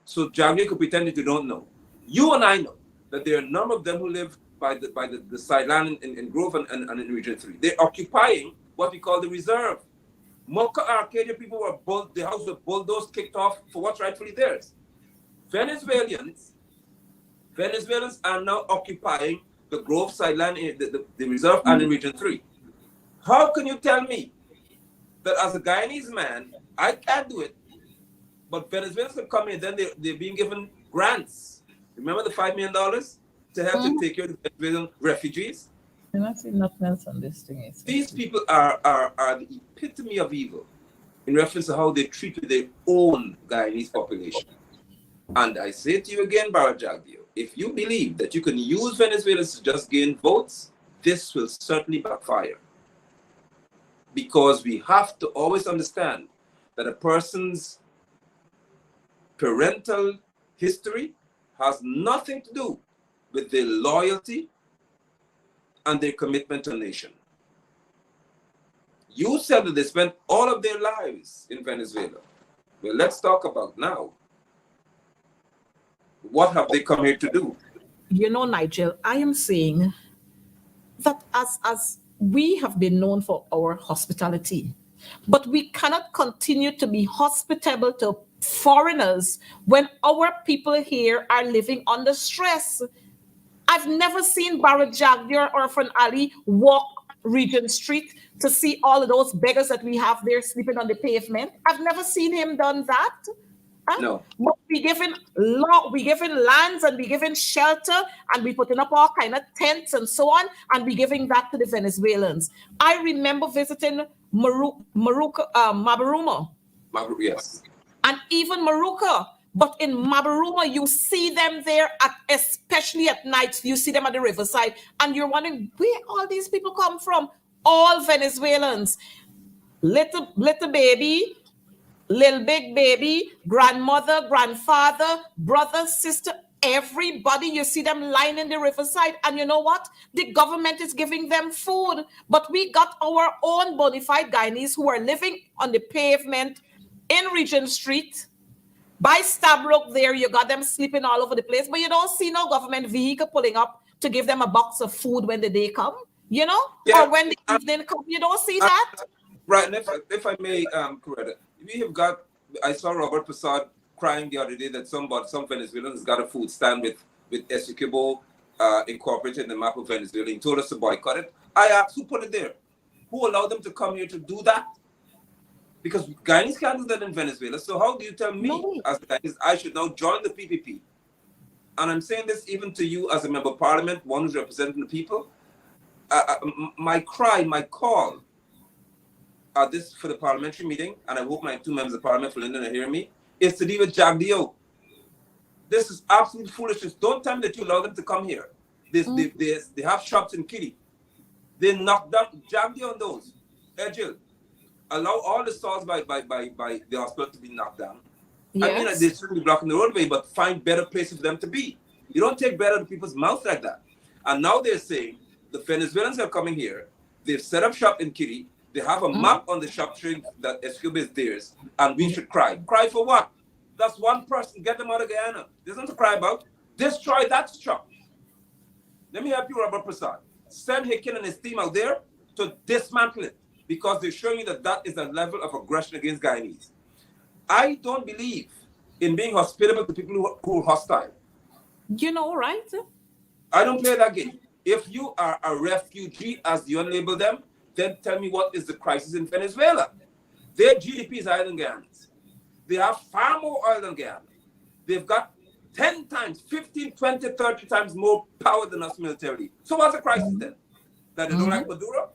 So Jagdeo could pretend that you don't know. You and I know that there are a number of them who live by the sideline in Grove and in Region 3. They're occupying what we call the reserve. Mocha Arcadia people the house was bulldozed, kicked off for what's rightfully theirs. Venezuelans are now occupying the Grove sideline, the reserve, and in Region 3. How can you tell me that as a Guyanese man, I can't do it, but Venezuelans can come in, then they're being given grants? Remember the $5 million to help to take care of the Venezuelan refugees? I'm not seeing nothing else on this thing. These people are the epitome of evil in reference to how they treat their own Guyanese population. And I say to you again, Barra Jagdeo, if you believe that you can use Venezuelans to just gain votes, this will certainly backfire. Because we have to always understand that a person's parental history has nothing to do with their loyalty and their commitment to a nation. You said that they spent all of their lives in Venezuela. Well, let's talk about now. What have they come here to do? You know, Nigel, I am saying that as we have been known for our hospitality, but we cannot continue to be hospitable to foreigners when our people here are living under stress. I've never seen Barra Jagdeo or Irfan Ali walk Regent Street to see all of those beggars that we have there sleeping on the pavement. I've never seen him done that. No. But we giving lands and we giving shelter and we putting up all kind of tents and so on and we giving that to the Venezuelans. I remember visiting Mabaruma Yes. and even Maruka. But in Mabaruma, you see them there, especially at night. You see them at the riverside, and you're wondering where all these people come from. All Venezuelans, little baby, little big baby, grandmother, grandfather, brother, sister, everybody. You see them lying in the riverside, and you know what? The government is giving them food, but we got our own bona fide Guyanese who are living on the pavement in Regent Street. By Stabrook there, you got them sleeping all over the place, but you don't see no government vehicle pulling up to give them a box of food when the day come, you know? Yeah. Or when the evening come, you don't see that? Right, and if I may, Coretta, we have got, I saw Robert Prasad crying the other day that some Venezuelans got a food stand with Essequibo incorporated in the map of Venezuela. He told us to boycott it. I asked who put it there? Who allowed them to come here to do that? Because Guyanese can't do that in Venezuela. So how do you tell me as Guyanese I should now join the PPP? And I'm saying this even to you as a member of parliament, one who's representing the people. My cry, my call, this for the parliamentary meeting, and I hope my two members of parliament for Linden are hearing me, is to deal with Jagdeo. This is absolute foolishness. Don't tell me that you allow them to come here. They have shops in Kitty. They knock down Jagdeo on those. Ejil, allow all the stalls by the hospital to be knocked down. Yes. I mean, they shouldn't be blocking the roadway, but find better places for them to be. You don't take bread out of people's mouths like that. And now they're saying the Venezuelans are coming here. They've set up shop in Kitty. They have a map on the shop showing that Escobar is theirs, and we should cry. Cry for what? That's one person. Get them out of Guyana. There's nothing to cry about. Destroy that shop. Let me help you, Robert Prasad. Send Hicken and his team out there to dismantle it, because they're showing you that that is a level of aggression against Guyanese. I don't believe in being hospitable to people who are hostile. You know, right? I don't play that game. If you are a refugee, as you label them, then tell me what is the crisis in Venezuela. Their GDP is higher than Guyana's. They have far more oil than Guyana. They've got 10 times, 15, 20, 30 times more power than us militarily. So what's the crisis then? That they don't like Maduro?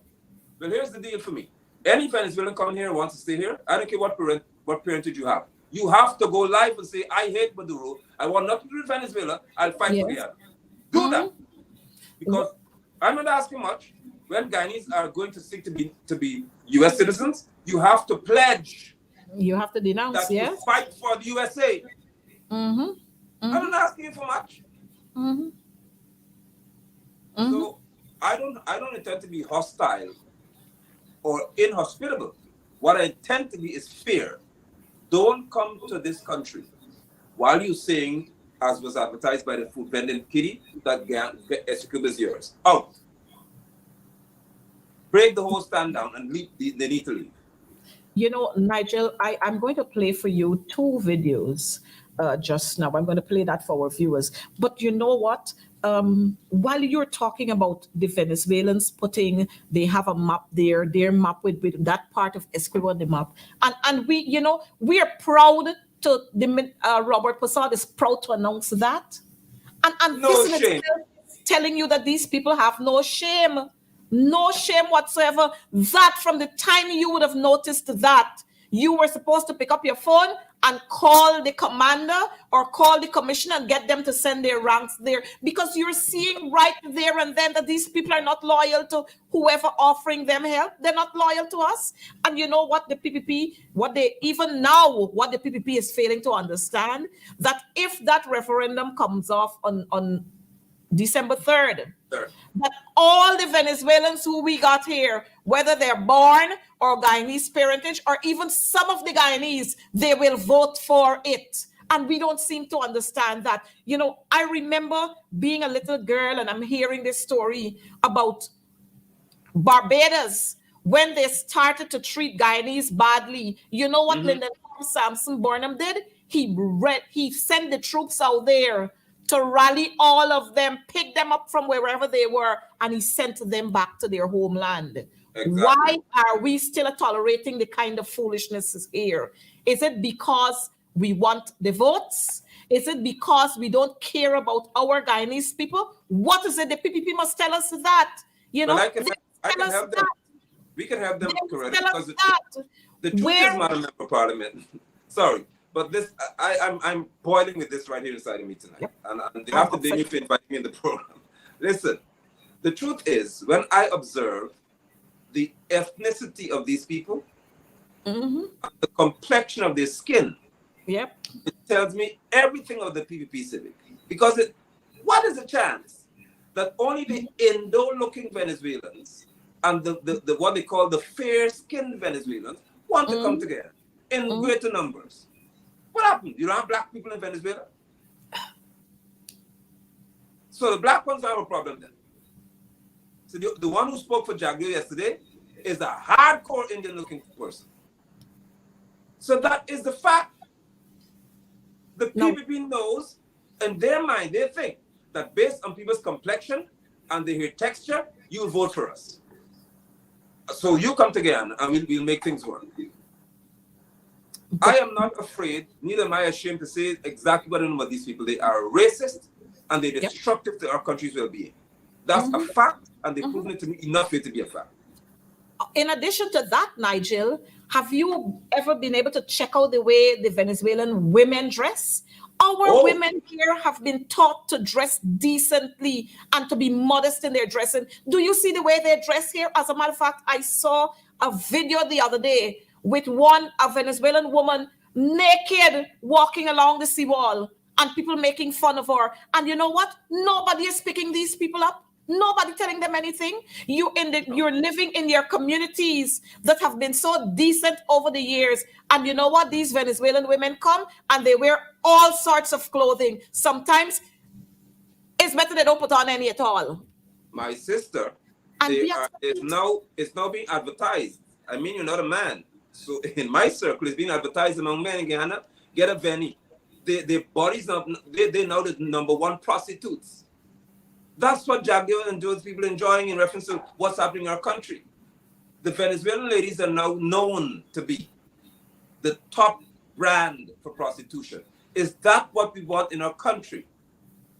Well, here's the deal for me. Any Venezuelan coming here and wants to stay here, I don't care what parentage you have. You have to go live and say, I hate Maduro. I want nothing to do with Venezuela. I'll fight for Guyana. Do that. Because I'm not asking much. When Guyanese are going to seek to be U.S. citizens, you have to pledge. You have to denounce, that you fight for the USA. I'm not asking you for much. So I don't intend to be hostile or inhospitable. What I intend to be is fair. Don't come to this country while you're saying, as was advertised by the food vending kitty, that Essequibo is yours. Out. Break the whole stand down and leave. They need to leave. You know, Nigel, I'm going to play for you 2 videos just now. I'm going to play that for our viewers. But you know what? While you're talking about the Venezuelans they have a map there, their map with that part of Essequibo on the map. And we, you know, we are proud to, Robert Prasad is proud to announce that. And no this shame. is telling you that these people have no shame. No shame whatsoever. That from the time you would have noticed that, you were supposed to pick up your phone and call the commander or call the commissioner and get them to send their ranks there, because you're seeing right there and then that these people are not loyal to whoever offering them help. They're not loyal to us. And you know what the PPP, what the PPP is failing to understand, that if that referendum comes off on December 3rd, that all the Venezuelans who we got here, whether they're born or Guyanese parentage, or even some of the Guyanese, they will vote for it. And we don't seem to understand that. You know, I remember being a little girl and I'm hearing this story about Barbados when they started to treat Guyanese badly. You know what Linden Sampson Burnham did? He sent the troops out there to rally all of them, pick them up from wherever they were, and he sent them back to their homeland. Exactly. Why are we still tolerating the kind of foolishness here? Is it because we want the votes? Is it because we don't care about our Guyanese people? What is it? The PPP must tell us that. You know, I can help them. We can help them They will correct tell because us that. the truth Where- is, Madam Member of Parliament. Sorry, but this I'm boiling with this right here inside of me tonight, Yep. and they have to blame me for inviting me in the program. Listen, the truth is, when I observe the ethnicity of these people, Mhm. and the complexion of their skin, Yep. it tells me everything of the PPP Civic. Because what is the chance that only the Indo-looking Venezuelans and the what they call the fair-skinned Venezuelans want to come together in greater numbers? What happened? You don't have black people in Venezuela? So the black ones have a problem then. So the one who spoke for Jagdeo yesterday is a hardcore Indian-looking person. So that is the fact. The PPP knows, in their mind, they think that based on people's complexion and their hair texture, you'll vote for us. So you come together and we'll make things work. I am not afraid, neither am I ashamed to say exactly what I know about these people. They are racist and they're destructive to our country's well-being. That's a fact, and they've proven it to me enough for it to be a fact. In addition to that, Nigel, have you ever been able to check out the way the Venezuelan women dress? Our women here have been taught to dress decently and to be modest in their dressing. Do you see the way they dress here? As a matter of fact, I saw a video the other day with a Venezuelan woman naked walking along the seawall and people making fun of her. And you know what? Nobody is picking these people up. Nobody telling them anything. You're living in your communities that have been so decent over the years. And you know what? These Venezuelan women come and they wear all sorts of clothing. Sometimes it's better they don't put on any at all. My sister, And it's now being advertised. I mean, you're not a man. So in my circle, it's being advertised among men in Guyana. Get a Veni. Their bodies, they're now the number one prostitutes. That's what Jagdeo and those people enjoying in reference to what's happening in our country. The Venezuelan ladies are now known to be the top brand for prostitution. Is that what we want in our country?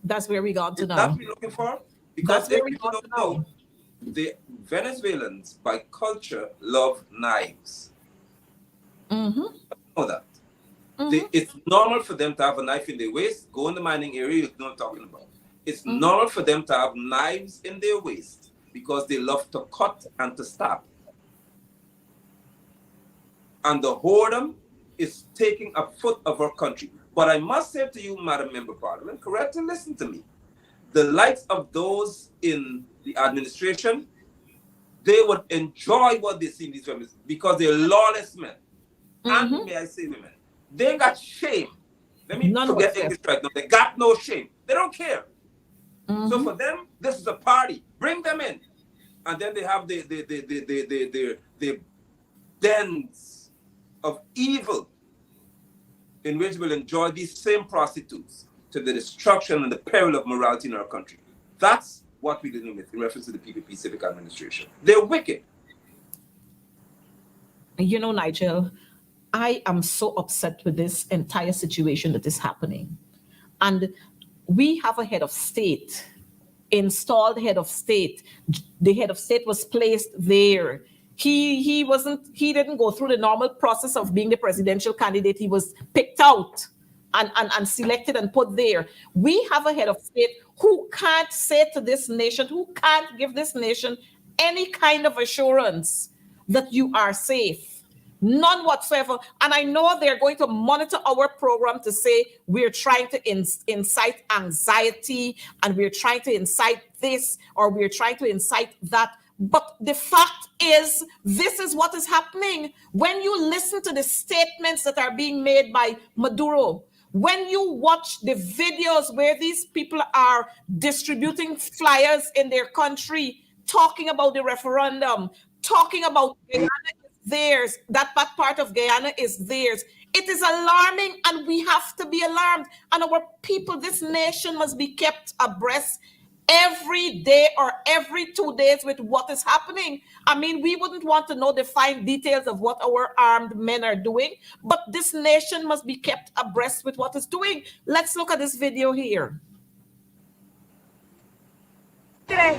That's where we got to now. That's what we're looking for? Because That's where if we people got to don't now. know, the Venezuelans, by culture, love knives. Know that. It's normal for them to have a knife in their waist, go in the mining area, you know what I'm talking about. It's normal for them to have knives in their waist because they love to cut and to stab. And the whoredom is taking a foot of our country. But I must say to you, Madam Member of Parliament, correct and listen to me. The likes of those in the administration, they would enjoy what they see in these families because they're lawless men. And may I say women, they got shame. Let me forget English right now. They got no shame. They don't care. So for them, this is a party. Bring them in. And then they have the dens of evil in which will enjoy these same prostitutes to the destruction and the peril of morality in our country. That's what we're dealing with in reference to the PPP Civic Administration. They're wicked. You know, Nigel, I am so upset with this entire situation that is happening. And we have a head of state, installed head of state. The head of state was placed there. He didn't go through the normal process of being the presidential candidate. He was picked out and selected and put there. We have a head of state who can't say to this nation, who can't give this nation any kind of assurance that you are safe. None whatsoever. And I know they're going to monitor our program to say we're trying to incite anxiety and we're trying to incite this or we're trying to incite that. But the fact is, this is what is happening. When you listen to the statements that are being made by Maduro, when you watch the videos where these people are distributing flyers in their country, talking about the referendum, talking about Guyana is theirs, that part of Guyana is theirs. It is alarming and we have to be alarmed. And our people, this nation must be kept abreast every day or every 2 days with what is happening. I mean, we wouldn't want to know the fine details of what our armed men are doing, but this nation must be kept abreast with what it's doing. Let's look at this video here. crees?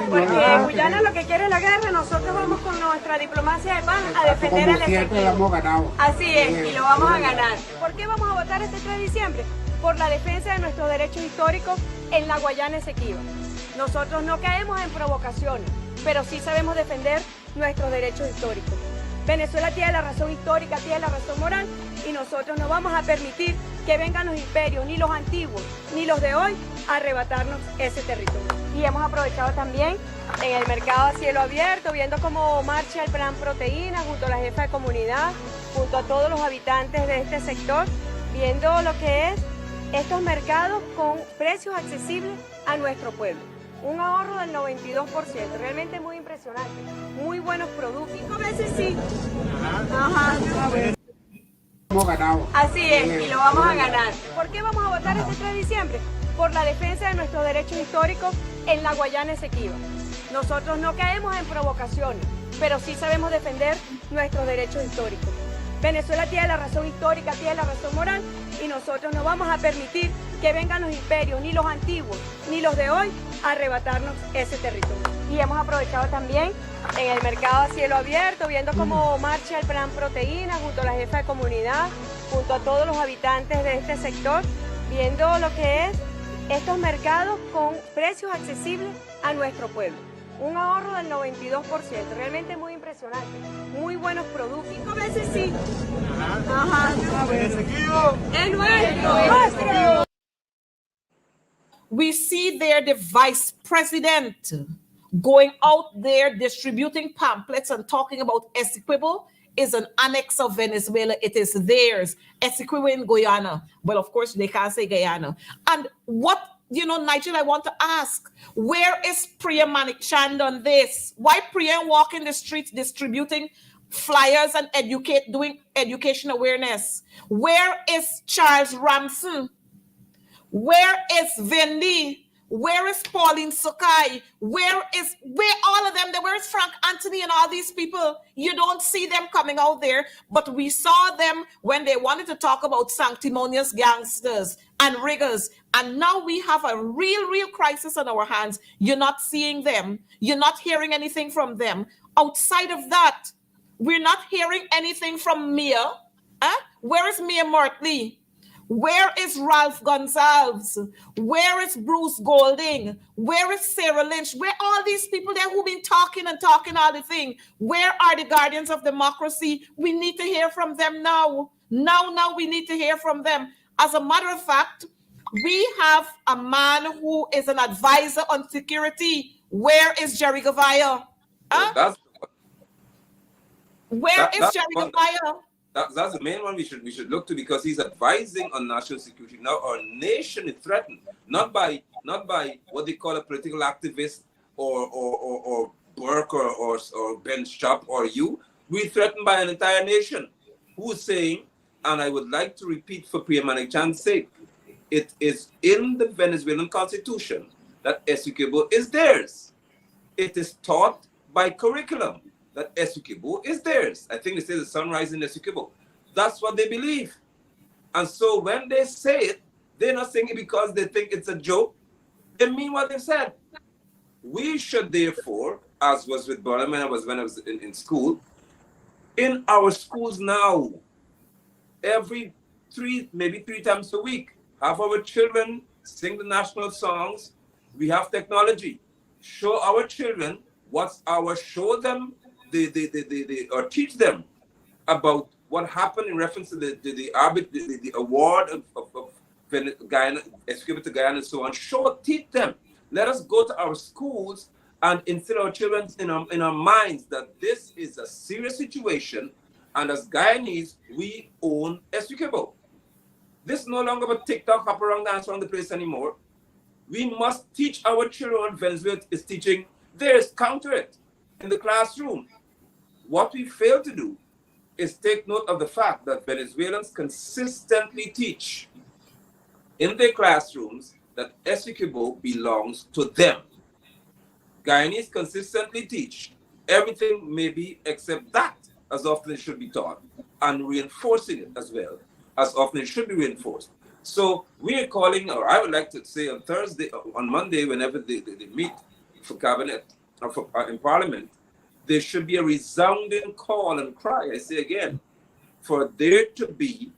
Porque Guyana lo que quiere es la guerra, nosotros vamos con nuestra diplomacia de paz a defender el Esequibo. Así es, y lo vamos a ganar. ¿Por qué vamos a votar este 3 de diciembre? Por la defensa de nuestros derechos históricos en la Guayana Esequiba. Nosotros no caemos en provocaciones, pero sí sabemos defender nuestros derechos históricos. Venezuela tiene la razón histórica, tiene la razón moral, y nosotros no vamos a permitir que vengan los imperios, ni los antiguos, ni los de hoy, a arrebatarnos ese territorio. Y hemos aprovechado también en el mercado a cielo abierto, viendo cómo marcha el plan Proteína junto a la jefa de comunidad, junto a todos los habitantes de este sector, viendo lo que es estos mercados con precios accesibles a nuestro pueblo. Un ahorro del 92%, realmente muy impresionante. Muy buenos productos. 5 veces sí. Ajá. Así es, y lo vamos a ganar. ¿Por qué vamos a votar este 3 de diciembre? Por la defensa de nuestros derechos históricos en la Guayana Esequiba. Nosotros no caemos en provocaciones, pero sí sabemos defender nuestros derechos históricos. Venezuela tiene la razón histórica, tiene la razón moral, y nosotros no vamos a permitir que vengan los imperios, ni los antiguos, ni los de hoy, a arrebatarnos ese territorio. Y hemos aprovechado también en el mercado a cielo abierto, viendo cómo marcha el plan Proteína junto a la jefa de comunidad, junto a todos los habitantes de este sector, viendo lo que es estos mercados con precios accesibles a nuestro pueblo. Un ahorro del 92%, realmente muy impresionante. Muy buenos productos. 5 veces sí. Ajá. Es nuestro. We see there the vice president going out there distributing pamphlets and talking about Essequibo is an annex of Venezuela. It is theirs. Essequibo in Guyana. Well, of course, they can't say Guyana. And what, Nigel, I want to ask, where is Priya Manikchand on this? Why Priya walking the streets distributing flyers and doing education awareness? Where is Charles Ramson? Where is Vendi? Where is Pauline Sakai? Where all of them? Where is Frank Anthony and all these people? You don't see them coming out there, but we saw them when they wanted to talk about sanctimonious gangsters and riggers. And now we have a real crisis on our hands. You're not seeing them. You're not hearing anything from them. Outside of that, we're not hearing anything from Mia. Where is Mia Mortley? Where is Ralph Gonzalez? Where is Bruce Golding? Where is Sarah Lynch? Where are all these people there who've been talking all the thing? Where are the guardians of democracy? We need to hear from them now. Now we need to hear from them. As a matter of fact, we have a man who is an advisor on security. Where is Jerry Gavaya? Where is Jerry Gavaya? That's the main one we should look to, because he's advising on national security. Now our nation is threatened, not by what they call a political activist or Burke or Ben Sharp or you. We're threatened by an entire nation who's saying, and I would like to repeat for Priya Manikchand's sake, it is in the Venezuelan constitution that Essequibo is theirs. It is taught by curriculum that Essequibo is theirs. I think they say the sunrise in Essequibo. That's what they believe. And so when they say it, they're not saying it because they think it's a joke. They mean what they said. We should therefore, as was with Burnham when I was in school, in our schools now, maybe three times a week, have our children sing the national songs. We have technology. Show our children show them or teach them about what happened in reference to the award of Guyana, Essequibo to Guyana and so on. Teach them. Let us go to our schools and instill our children in our minds that this is a serious situation, and as Guyanese, we own Essequibo. This is no longer about TikTok, hop around, dance around the place anymore. We must teach our children what Venezuela is teaching. There's counter it in the classroom. What we fail to do is take note of the fact that Venezuelans consistently teach in their classrooms that Essequibo belongs to them. Guyanese consistently teach everything maybe except that, as often it should be taught, and reinforcing it as well, as often it should be reinforced. So we are calling, or I would like to say on Monday, whenever they meet, for cabinet, or for, in parliament, there should be a resounding call and cry, I say again, for there to be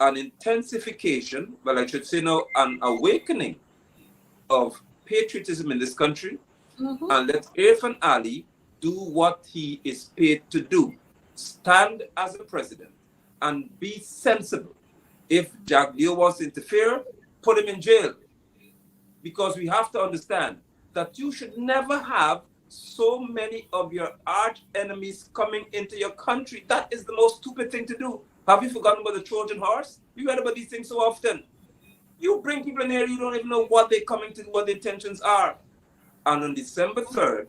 an intensification, well, I should say now, an awakening of patriotism in this country, and let Irfan Ali do what he is paid to do. Stand as a president and be sensible. If Jagdeo wants to interfere, put him in jail. Because we have to understand that you should never have so many of your arch enemies coming into your country. That is the most stupid thing to do. Have you forgotten about the Trojan horse? You heard about these things so often. You bring people in here, you don't even know what they're coming to, what their intentions are. And on December 3rd,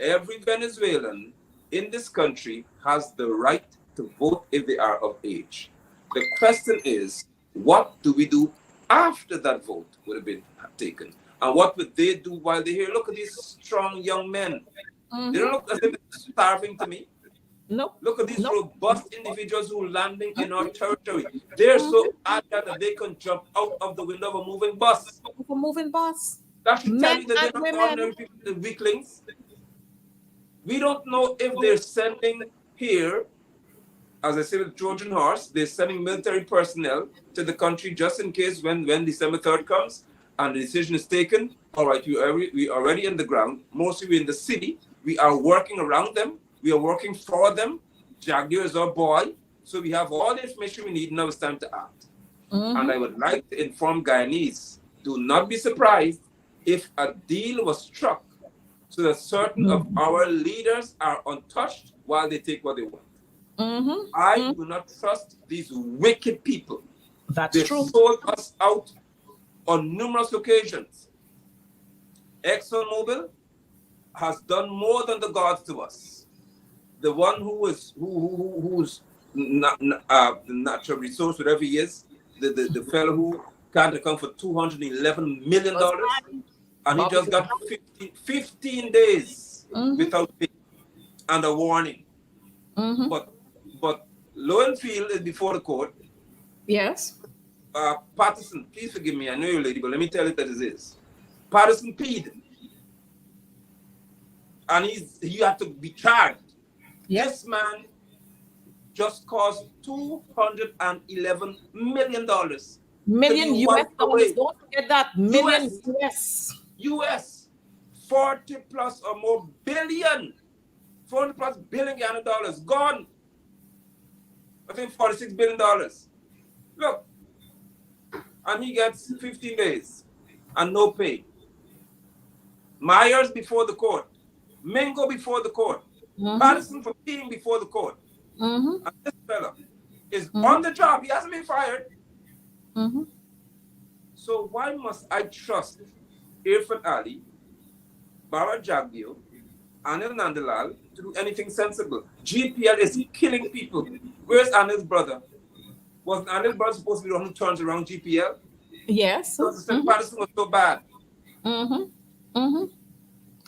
every Venezuelan in this country has the right to vote if they are of age. The question is, what do we do after that vote would have been taken? And what would they do while they're here? Look at these strong young men. They don't look as if they're starving to me. No. Look at these robust individuals who are landing in our territory. They're so agile that they can jump out of the window of a moving bus. A moving bus. That should tell you that Men they're and not ordinary women. people, they're weaklings. We don't know if they're sending here, as I said with Trojan horse, they're sending military personnel to the country just in case when December 3rd comes and the decision is taken. All right, we are already in the ground. Mostly we're in the city. We are working around them. We are working for them. Jagdeo is our boy. So we have all the information we need. Now it's time to act. And I would like to inform Guyanese, do not be surprised if a deal was struck so that certain of our leaders are untouched while they take what they want. I do not trust these wicked people. That's They true. sold us out on numerous occasions. ExxonMobil has done more than the gods to us. The one who's the natural resource, whatever he is, the fellow who can't account for $211 million, and he just got 15 days without pay and a warning. But Lowenfield is before the court. Yes. Patterson, please forgive me, I know you're a lady, but let me tell you that it is. Patterson peed. And he had to be charged. Yes. This man just cost $211 million. Million to be US wiped dollars. away. Don't forget that. Million US. US. 40 plus or more billion. 40 plus billion Ghana dollars gone. I think $46 billion. Look. And he gets 15 days and no pay. Myers before the court. Mingo before the court. Patterson for being before the court. And this fella is on the job. He hasn't been fired. So why must I trust Irfan Ali, Bara Jagdeo, Anil Nandalal to do anything sensible? GPL is killing people. Where's Anil's brother? Wasn't Anil's brother supposed to be the one who turns around GPL? Yes. Patterson was so bad.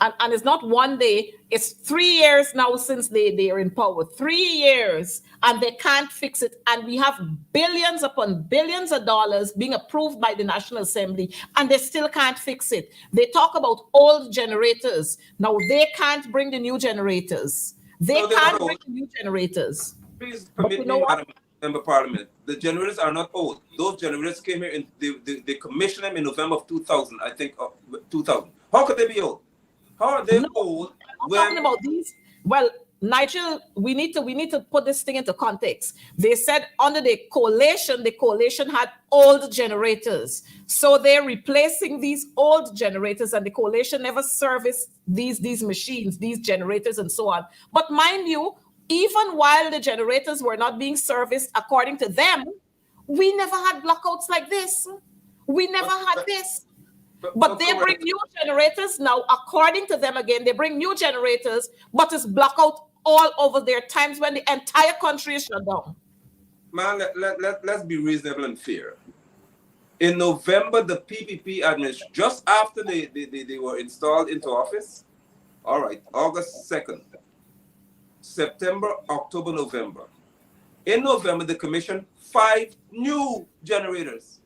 And it's not one day, it's 3 years now since they are in power. 3 years, and they can't fix it. And we have billions upon billions of dollars being approved by the National Assembly, and they still can't fix it. They talk about old generators. Now they can't bring the new generators. They can't bring the new generators. Please permit me, Madam Member of Parliament. The generators are not old. Those generators came here, they commissioned them in November of 2000, I think, 2000. How could they be old? How are they old? I'm talking about these. Well, Nigel, we need to put this thing into context. They said under the coalition had old generators. So they're replacing these old generators, and the coalition never serviced these machines, these generators and so on. But mind you, even while the generators were not being serviced according to them, we never had blackouts like this. We never had this. But they bring new generators now, according to them again, they bring new generators, but it's blackout all over their times when the entire country is shut down. Man, let's be reasonable and fair. In November, the PPP administration, just after they were installed into office, all right, August 2nd, September, October, November. In November, the commission 5 new generators.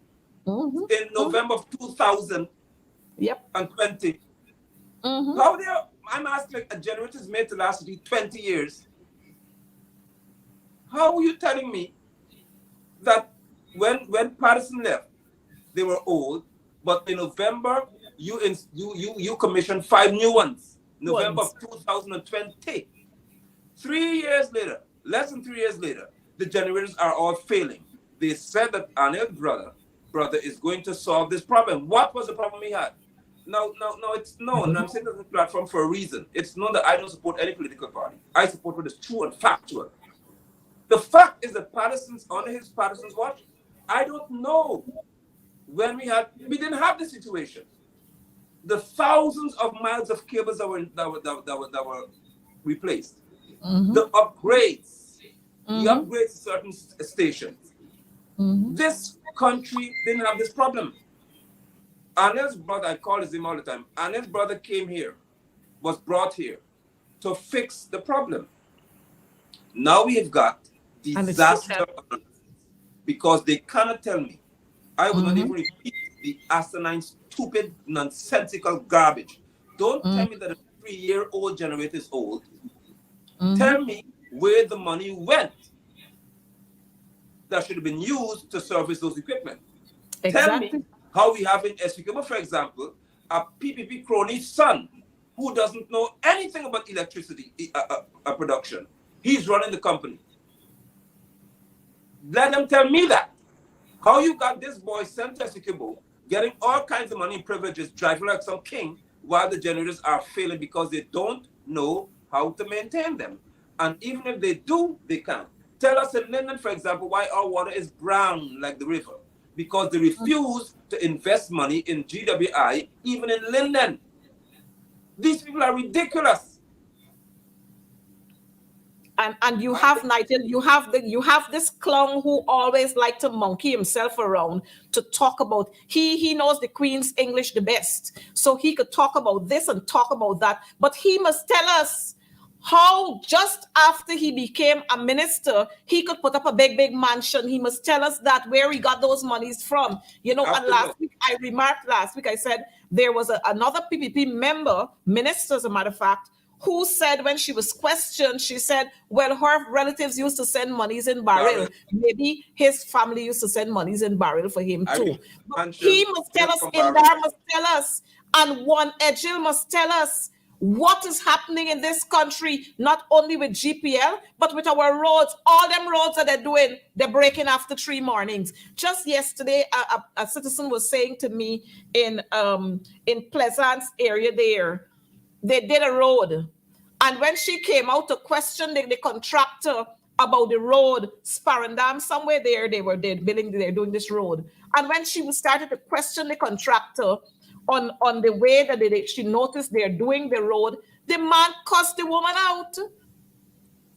In November of 2020. How they are, I'm asking, like, a generator is made to last 20 years. How are you telling me that when Patterson left, they were old, but in November you commissioned 5 new ones. November of 2020. 3 years later, less than 3 years later, the generators are all failing. They said that Anil's brother is going to solve this problem. What was the problem he had? No, it's known. And I'm saying this platform for a reason. It's known that I don't support any political party. I support what is true and factual. The fact is that Patterson's watch, I don't know when we didn't have this situation. The thousands of miles of cables that were replaced, the upgrades to certain stations. This country didn't have this problem. Anil's brother, I call his name all the time. Anil's brother was brought here to fix the problem. Now we have got disaster because they cannot tell me. I will not even repeat the asinine, stupid, nonsensical garbage. Don't tell me that a 3-year-old generator is old. Tell me where the money went that should have been used to service those equipment. Tell me how we have in Essequibo, for example, a PPP crony's son who doesn't know anything about electricity production. He's running the company. Let them tell me that. How you got this boy sent to Essequibo, getting all kinds of money and privileges, driving like some king, while the generators are failing because they don't know how to maintain them. And even if they do, they can't. Tell us in Linden, for example, why our water is brown like the river. Because they refuse to invest money in GWI, even in Linden. These people are ridiculous. And you have Nigel, you have this clown who always like to monkey himself around to talk about he knows the Queen's English the best, so he could talk about this and talk about that, but he must tell us how just after he became a minister he could put up a big mansion. He must tell us that where he got those monies from. And last week I remarked, I said there was another PPP minister, as a matter of fact, who said when she was questioned, she said, well, her relatives used to send monies in barrel. Maybe his family used to send monies in barrel for him too. But he must tell us, Indar must tell us, and one Ejil must tell us what is happening in this country, not only with GPL, but with our roads. All them roads that they're doing, they're breaking after 3 mornings. Just yesterday, a citizen was saying to me in Pleasance area there, they did a road. And when she came out to question the contractor about the road, Sparrandam, somewhere there, they're doing this road. And when she started to question the contractor on the way that she noticed they're doing the road, the man cussed the woman out.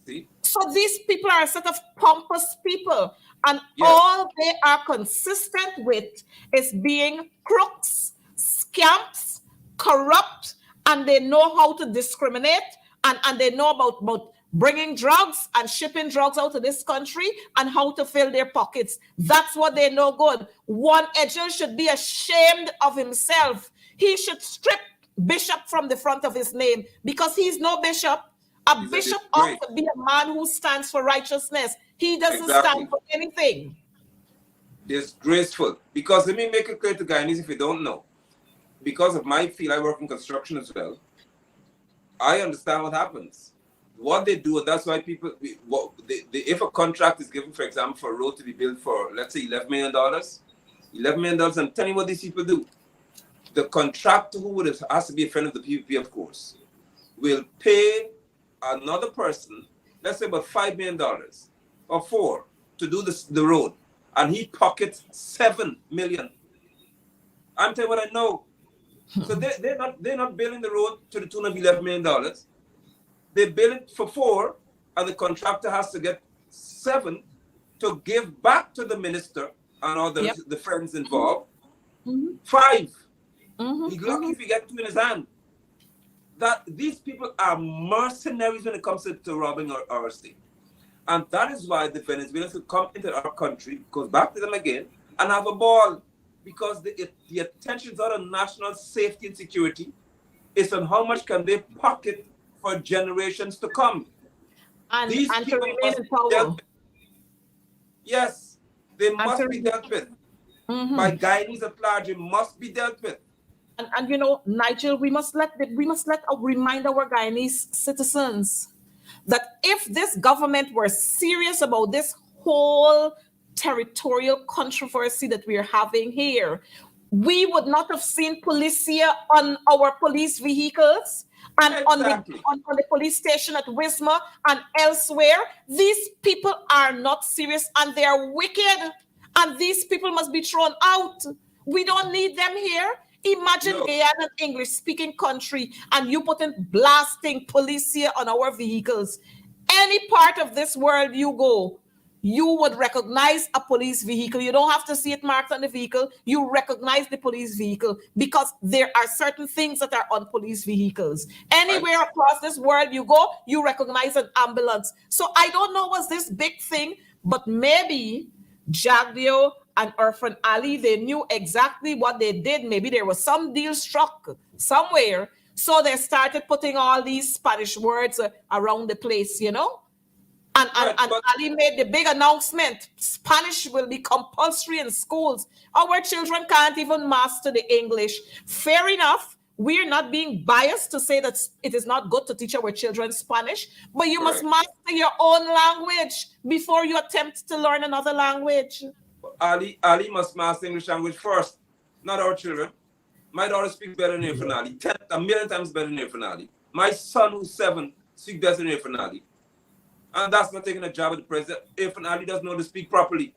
See? So these people are a set of pompous people. And all they are consistent with is being crooks, scamps, corrupt, and they know how to discriminate, and they know about bringing drugs and shipping drugs out of this country and how to fill their pockets. That's what they know good. One Ejil should be ashamed of himself. He should strip bishop from the front of his name because he's no bishop. A bishop ought to be a man who stands for righteousness. He doesn't stand for anything. Disgraceful. Because let me make it clear to Guyanese if you don't know. Because of my field, I work in construction as well. I understand what happens. What they do, and that's why people, if a contract is given, for example, for a road to be built for, let's say, $11 million, I'm telling you what these people do. The contractor, who has to be a friend of the PPP, of course, will pay another person, let's say about $5 million or $4 million to do the road, and he pockets $7 million. I'm telling you what I know. So they're not building the road to the tune of $11 million. They build it for $4 million, and the contractor has to get $7 million to give back to the minister and all the friends involved. $5 million. He's lucky if he gets $2 million in his hand. That these people are mercenaries when it comes to robbing our state. And that is why the Venezuelans will come into our country, goes back to them again, and have a ball. Because the attention is not on national safety and security. It's on how much can they pocket for generations to come. And These to people remain must in be power. dealt with. Yes, they And must to be remain- dealt with. By Guyanese at large, it must be dealt with. And Nigel, we must remind our Guyanese citizens that if this government were serious about this whole territorial controversy that we're having here, we would not have seen policia on our police vehicles and Exactly. on the police station at Wisma and elsewhere. These people are not serious and they are wicked, and these people must be thrown out. We don't need them here. Imagine No. Guyana, an English-speaking country, and you put in blasting policia on our vehicles. Any part of this world you go, you would recognize a police vehicle. You don't have to see it marked on the vehicle. You recognize the police vehicle because there are certain things that are on police vehicles. Anywhere across this world you go, you recognize an ambulance. So I don't know what's this big thing, but maybe Jagdio and Irfan Ali, they knew exactly what they did. Maybe there was some deal struck somewhere. So they started putting all these Spanish words around the place, And Ali made the big announcement, Spanish will be compulsory in schools. Our children can't even master the English. Fair enough. We're not being biased to say that it is not good to teach our children Spanish, but you must master your own language before you attempt to learn another language. Ali must master English language first, not our children. My daughter speaks better than Irfan Ali, a million times better than Irfan Ali. My son, who's 7, speaks better than Irfan Ali. And that's not taking a job at the president. Irfan Ali doesn't know how to speak properly.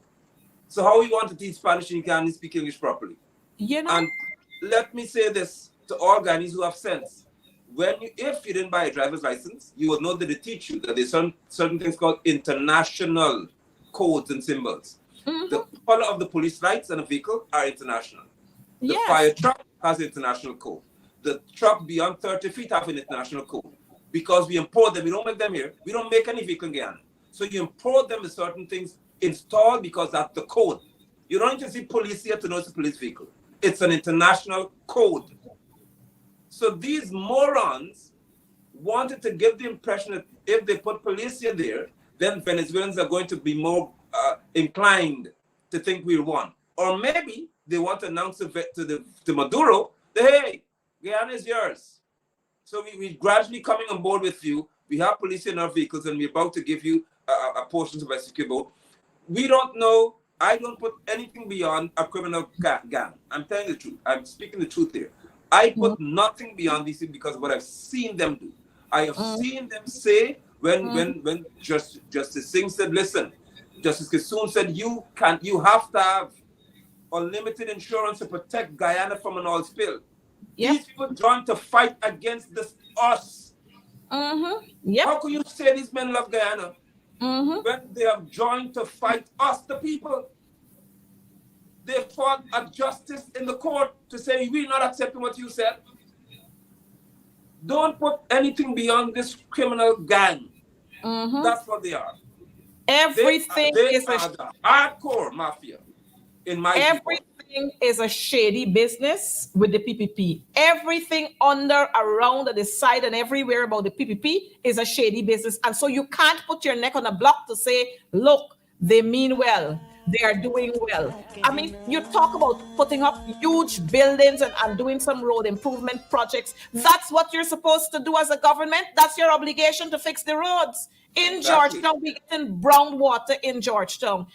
So how you want to teach Spanish and you can't speak English properly? And let me say this to all Guyanese who have sense. If you didn't buy a driver's license, you will know that they teach you that there's certain things called international codes and symbols. The color of the police lights on a vehicle are international. The fire truck has an international code. The truck beyond 30 feet have an international code. Because we import them, we don't make them here. We don't make any vehicle in Guyana. So you import them with certain things installed because that's the code. You don't need to see police here to know it's a police vehicle. It's an international code. So these morons wanted to give the impression that if they put police here there, then Venezuelans are going to be more inclined to think we won. Or maybe they want to announce to Maduro that, hey, Guyana is yours. So we're gradually coming on board with you. We have police in our vehicles and we're about to give you a portion of a secure boat. We don't know. I don't put anything beyond a criminal gang. I'm telling the truth. I'm speaking the truth here. I put nothing beyond these things because of what I've seen them do. I have seen them say when Justice Singh said, listen, Justice Kissoon said, you have to have unlimited insurance to protect Guyana from an oil spill. These people joined to fight against us. How can you say these men love Guyana when they have joined to fight us, the people? They fought a justice in the court to say, we're not accepting what you said. Don't put anything beyond this criminal gang. That's what they are. Everything is the hardcore mafia. Everything is a shady business with the PPP. Everything under, around, at the side, and everywhere about the PPP is a shady business. And so you can't put your neck on a block to say, look, they mean well. They are doing well. I mean, you talk about putting up huge buildings and doing some road improvement projects. That's what you're supposed to do as a government. That's your obligation to fix the roads. In Georgetown, we get in brown water in Georgetown.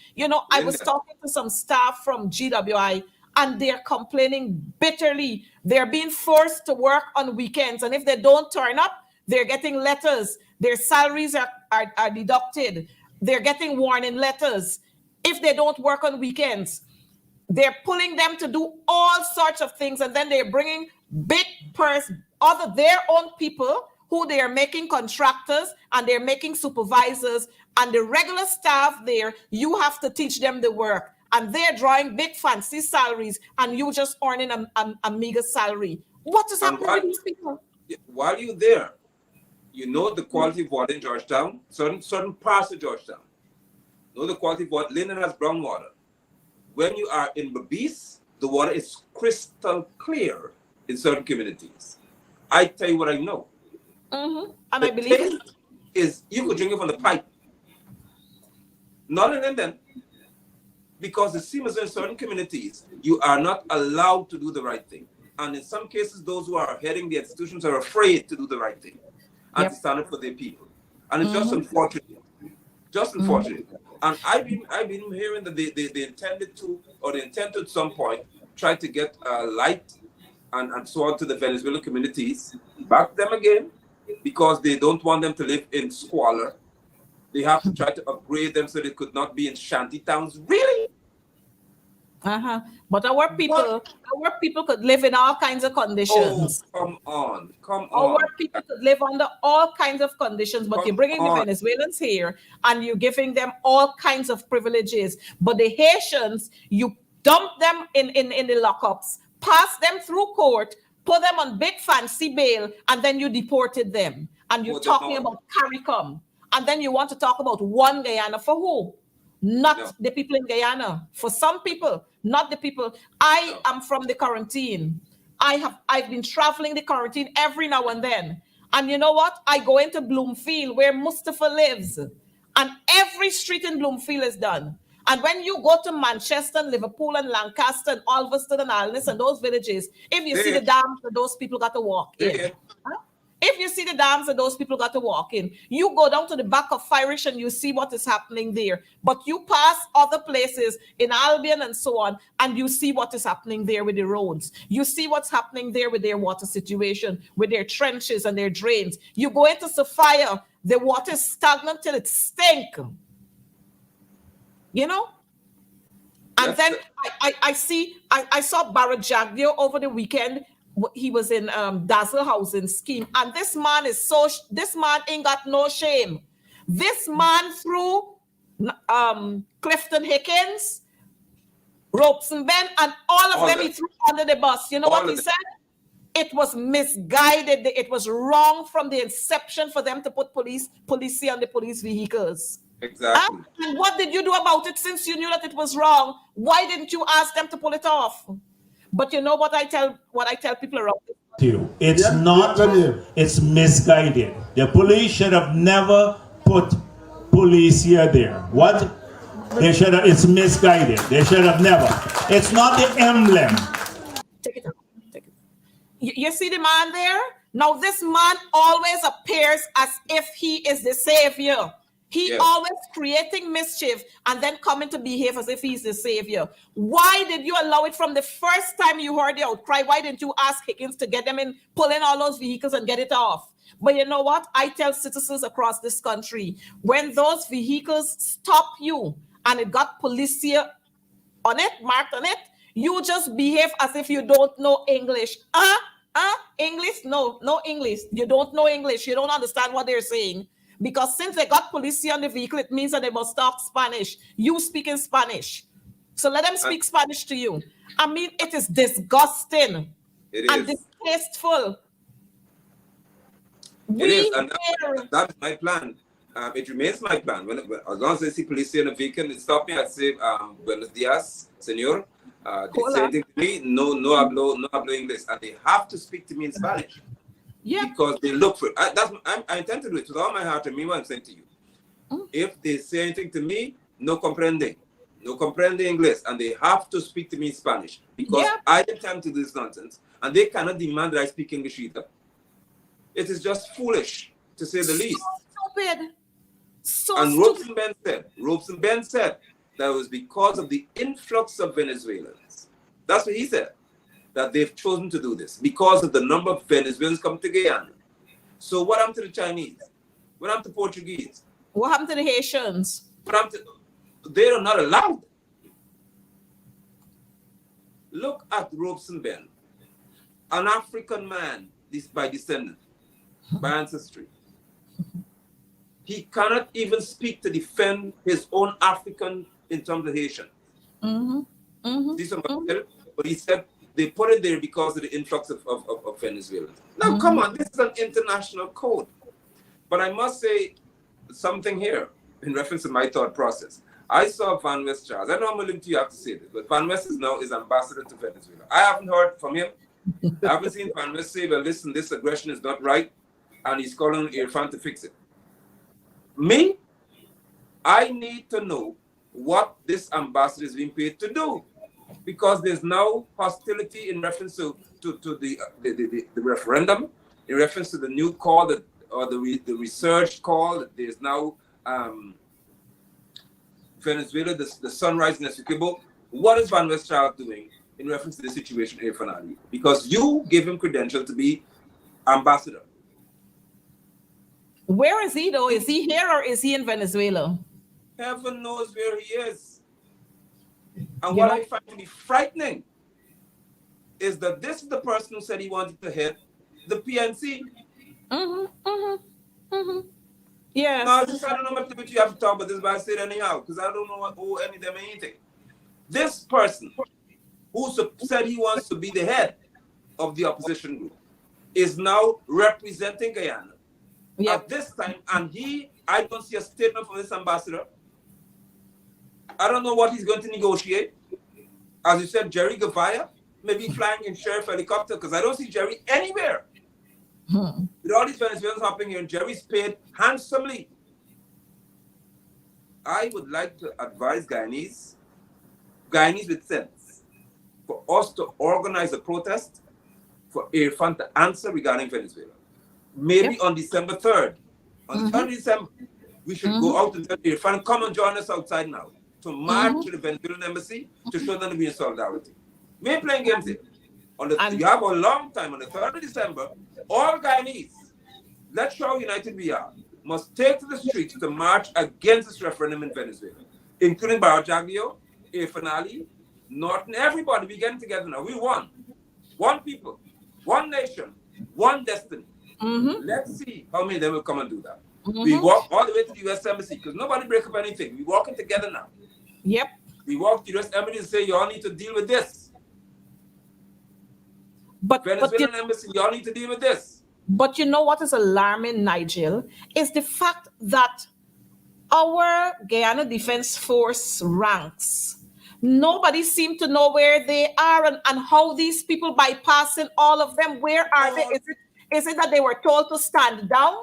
I was talking to some staff from GWI and they're complaining bitterly. They're being forced to work on weekends. And if they don't turn up, they're getting letters. Their salaries are deducted. They're getting warning letters. If they don't work on weekends, they're pulling them to do all sorts of things. And then they're bringing big their own people who they are making contractors and they're making supervisors, and the regular staff there, you have to teach them the work. And they're drawing big fancy salaries and you just earning a meager salary. What is happening with these people? While you're there, you know the quality of water in Georgetown, certain parts of Georgetown. Know the quality of water. Linden has brown water. When you are in Babis, the water is crystal clear in certain communities. I tell you what I know. And The I believe it. taste is you could drink it from the pipe. Not in Linden. Because it seems in certain communities, you are not allowed to do the right thing. And in some cases, those who are heading the institutions are afraid to do the right thing and to stand up for their people. And it's just unfortunate. Just unfortunate. And I've been hearing that they intended to, or they intend to at some point, try to get light and so on to the Venezuelan communities, back them again, because they don't want them to live in squalor. They have to try to upgrade them so they could not be in shanty towns. Really? But our people could live in all kinds of conditions. Oh, come on. Our people could live under all kinds of conditions, but you're bringing the Venezuelans here and you're giving them all kinds of privileges. But the Haitians, you dump them in the lockups, pass them through court, put them on big fancy bail, and then you deported them. And you're talking about CARICOM. And then you want to talk about one Guyana for who? Not the people in Guyana. For some people, not the people. I am from the quarantine. I've been traveling the quarantine every now and then. And you know what? I go into Bloomfield where Mustafa lives. And every street in Bloomfield is done. And when you go to Manchester, and Liverpool, and Lancaster, and Ulverston, and Alness, and those villages, if you see the dams that those people got to walk in. If you see the dams that those people got to walk in, you go down to the back of Firish and you see what is happening there. But you pass other places in Albion and so on, and you see what is happening there with the roads. You see what's happening there with their water situation, with their trenches and their drains. You go into Sophia, the water is stagnant till it stinks. You know? And then I saw Barrett Jagdio over the weekend. He was in Dazzle housing scheme, and this man ain't got no shame. This man threw Clifton Hickens, Robeson Ben, and all of them he threw under the bus. You know what he said? It was misguided. It was wrong from the inception for them to put police on the police vehicles. Exactly. And what did you do about it since you knew that it was wrong? Why didn't you ask them to pull it off? But you know what I tell people around you. It's not, it's misguided. The police should have never put police here there. What? They should have, it's misguided. They should have never. It's not the emblem. Take it out. You see the man there? Now this man always appears as if he is the savior. He always creating mischief and then coming to behave as if he's the savior. Why did you allow it from the first time you heard the outcry? Why didn't you ask Higgins to get them in, pull in all those vehicles and get it off? But you know what? I tell citizens across this country, when those vehicles stop you and it got police here on it, marked on it, you just behave as if you don't know English. English? No English. You don't know English. You don't understand what they're saying. Because since they got police on the vehicle, it means that they must talk Spanish. You speak in Spanish. So let them speak Spanish to you. I mean, it is disgusting and distasteful. It is, and that's my plan. It remains my plan. As long as I see police in a vehicle, they stop me, I say, buenos dias, senor. They say anything to me, no hablo English. And they have to speak to me in Spanish. Yeah. Because they look for it. I intend to do it with all my heart. And mean what I'm saying to you. If they say anything to me, no comprende English, and they have to speak to me in Spanish because I intend to do this nonsense, and they cannot demand that I speak English either. It is just foolish, to say the least. Stupid. And Robeson Ben said that it was because of the influx of Venezuelans. That's what he said. That they've chosen to do this because of the number of Venezuelans coming to Guyana. So what happened to the Chinese? What happened to Portuguese? What happened to the Haitians? They are not allowed. Look at Robeson Ben, an African man by descendant, by ancestry. He cannot even speak to defend his own African in terms of Haitian. But he said, they put it there because of the influx of Venezuelans. Now, come on, this is an international code. But I must say something here in reference to my thought process. I saw Van West Charles. I know I'm willing to you have to say this, but Van West is ambassador to Venezuela. I haven't heard from him I haven't seen Van West say, well, listen, this aggression is not right, and he's calling Irfan to fix it. Me, I need to know what this ambassador is being paid to do, because there's now hostility in reference to the referendum, in reference to the new call or the research call. There's now Venezuela, the sunrise in Essequibo. What is Van Westphal doing in reference to the situation in Irfan Ali? Because you gave him credential to be ambassador. Where is he though? Is he here or is he in Venezuela? Heaven knows where he is. And what I find to be frightening is that this is the person who said he wanted to hit the PNC. Yes. No, I don't know what you have to talk about this, but I say it anyhow, because I don't know what owe any of them anything. This person who said he wants to be the head of the opposition group is now representing Guyana at this time, and I don't see a statement from this ambassador. I don't know what he's going to negotiate. As you said, Jerry Gavaya, maybe flying in sheriff helicopter, because I don't see Jerry anywhere. With all these Venezuelans hopping here, and Jerry's paid handsomely. I would like to advise Guyanese with sense, for us to organize a protest for Irfan to answer regarding Venezuela. Maybe on December 3rd. On the 3rd of December, we should go out and tell Irfan, come and join us outside now, to march to the Venezuelan embassy to show them to be in solidarity. We ain't playing games here. You have a long time. On the 3rd of December, all Guyanese, let's show how united we are, must take to the streets to march against this referendum in Venezuela, including Barajaglio, Irfan Ali, Norton, everybody. We getting together now. We won. One people, one nation, one destiny. Let's see how many of them will come and do that. We walk all the way to the U.S. Embassy, because nobody break up anything. We're walking together now. Yep. We walk to the U.S. Embassy and say, you all need to deal with this. Venezuelan embassy, you all need to deal with this. But you know what is alarming, Nigel, is the fact that our Guyana Defense Force ranks, nobody seems to know where they are and how these people bypassing all of them. Where are they? Is it that they were told to stand down?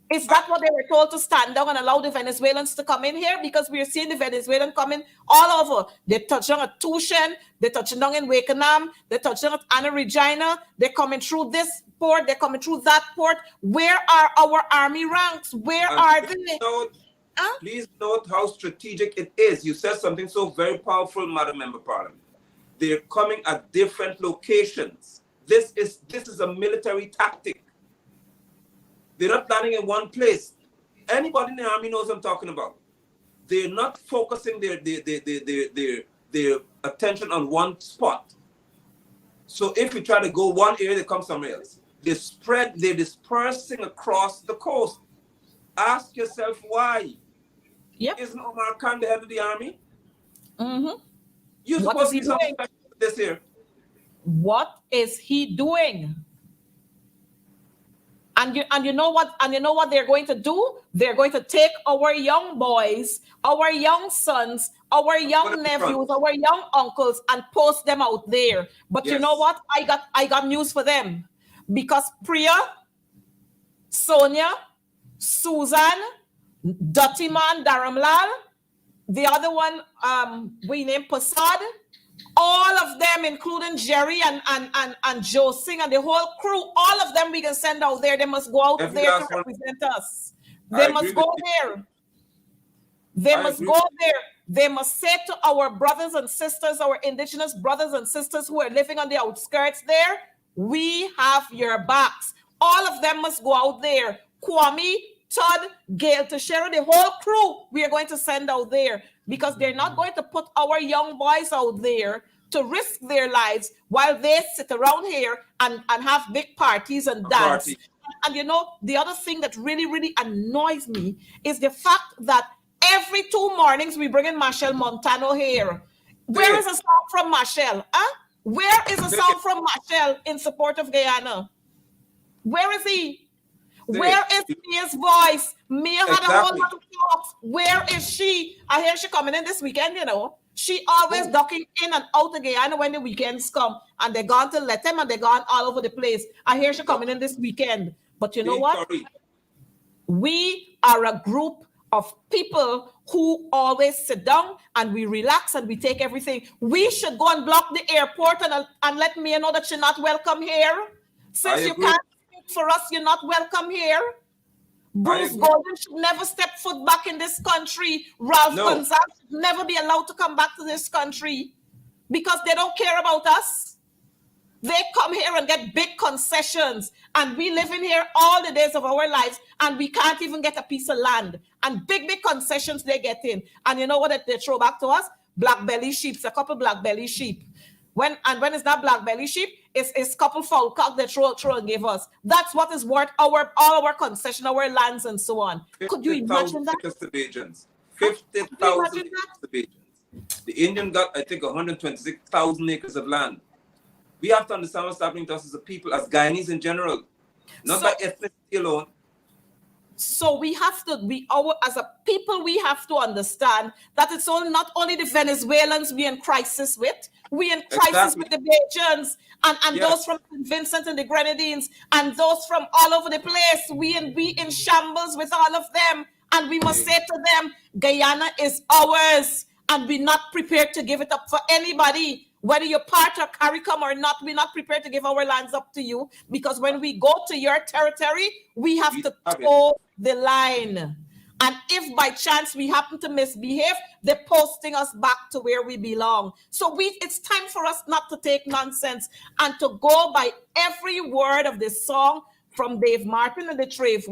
Is that what they were told, to stand down and allow the Venezuelans to come in here? Because we're seeing the Venezuelans coming all over. They touch down at Tushen, they touching down in Wakenham, they touching down at Anna Regina, they're coming through this port, they're coming through that port. Where are our army ranks? Where are they? Please note how strategic it is. You said something so very powerful, Madam Member Parliament. They're coming at different locations. This is a military tactic. They're not landing in one place. Anybody in the army knows what I'm talking about. They're not focusing their attention on one spot. So if you try to go one area, they come somewhere else. They're dispersing across the coast. Ask yourself why. Yep. Isn't Omar Khan the head of the army? You're What supposed is to be he something doing? special this year. What is he doing? And you know what? And you know what they're going to do? They're going to take our young boys, our young sons, our young nephews, our young uncles, and post them out there. But you know what? I got news for them, because Priya, Sonia, Susan, Dutty Man, Dharamlal, the other one we named Prasad, all of them, including Jerry and Joe Singh and the whole crew, all of them we can send out there. They must go out there to represent us. They must go there. They must go there. They must say to our brothers and sisters, our indigenous brothers and sisters who are living on the outskirts there, we have your backs. All of them must go out there. Kwame, Todd, Gail, Teixeira, the whole crew we are going to send out there, because they're not going to put our young boys out there to risk their lives while they sit around here and have big parties and dance. And you know, the other thing that really, really annoys me is the fact that every 2 mornings we bring in Marshall Montano here. Where is a song from Marshall? Where is a song from Marshall in support of Guyana? Where is he? Where is Mia's voice? Mia had a whole lot of talks. Where is she? I hear she coming in this weekend, you know. She always ducking in and out of Guyana when the weekends come, and they're gone to let them, and they're gone all over the place. I hear she coming in this weekend, but you know what? We are a group of people who always sit down and we relax and we take everything. We should go and block the airport and let me know that you're not welcome here. Since you can't speak for us, you're not welcome here. Bruce Gordon should never step foot back in this country. Ralph Gonzalez should never be allowed to come back to this country because they don't care about us. They come here and get big concessions, and we live in here all the days of our lives, and we can't even get a piece of land. And big concessions they get in. And you know what they throw back to us? Black belly sheep, a couple black belly sheep. When it's not black belly sheep, it's couple foul cock they throw and give us. That's what is worth all our concession, our lands, and so on. Could you imagine that? 50,000 acres. The Indian got, I think, 126,000 acres of land. We have to understand what's happening to us as a people, as Guyanese in general, not by ethnicity alone. So we have to as a people, we have to understand that it's not only the Venezuelans we're in crisis with, we're in crisis with the Bajans and those from St. Vincent and the Grenadines and those from all over the place. We in shambles with all of them, and we must say to them, Guyana is ours, and we're not prepared to give it up for anybody. Whether you're part of CARICOM or not, we're not prepared to give our lands up to you, because when we go to your territory, we have to toe the line. And if by chance we happen to misbehave, they're posting us back to where we belong. So it's time for us not to take nonsense and to go by every word of this song from Dave Martin and the trade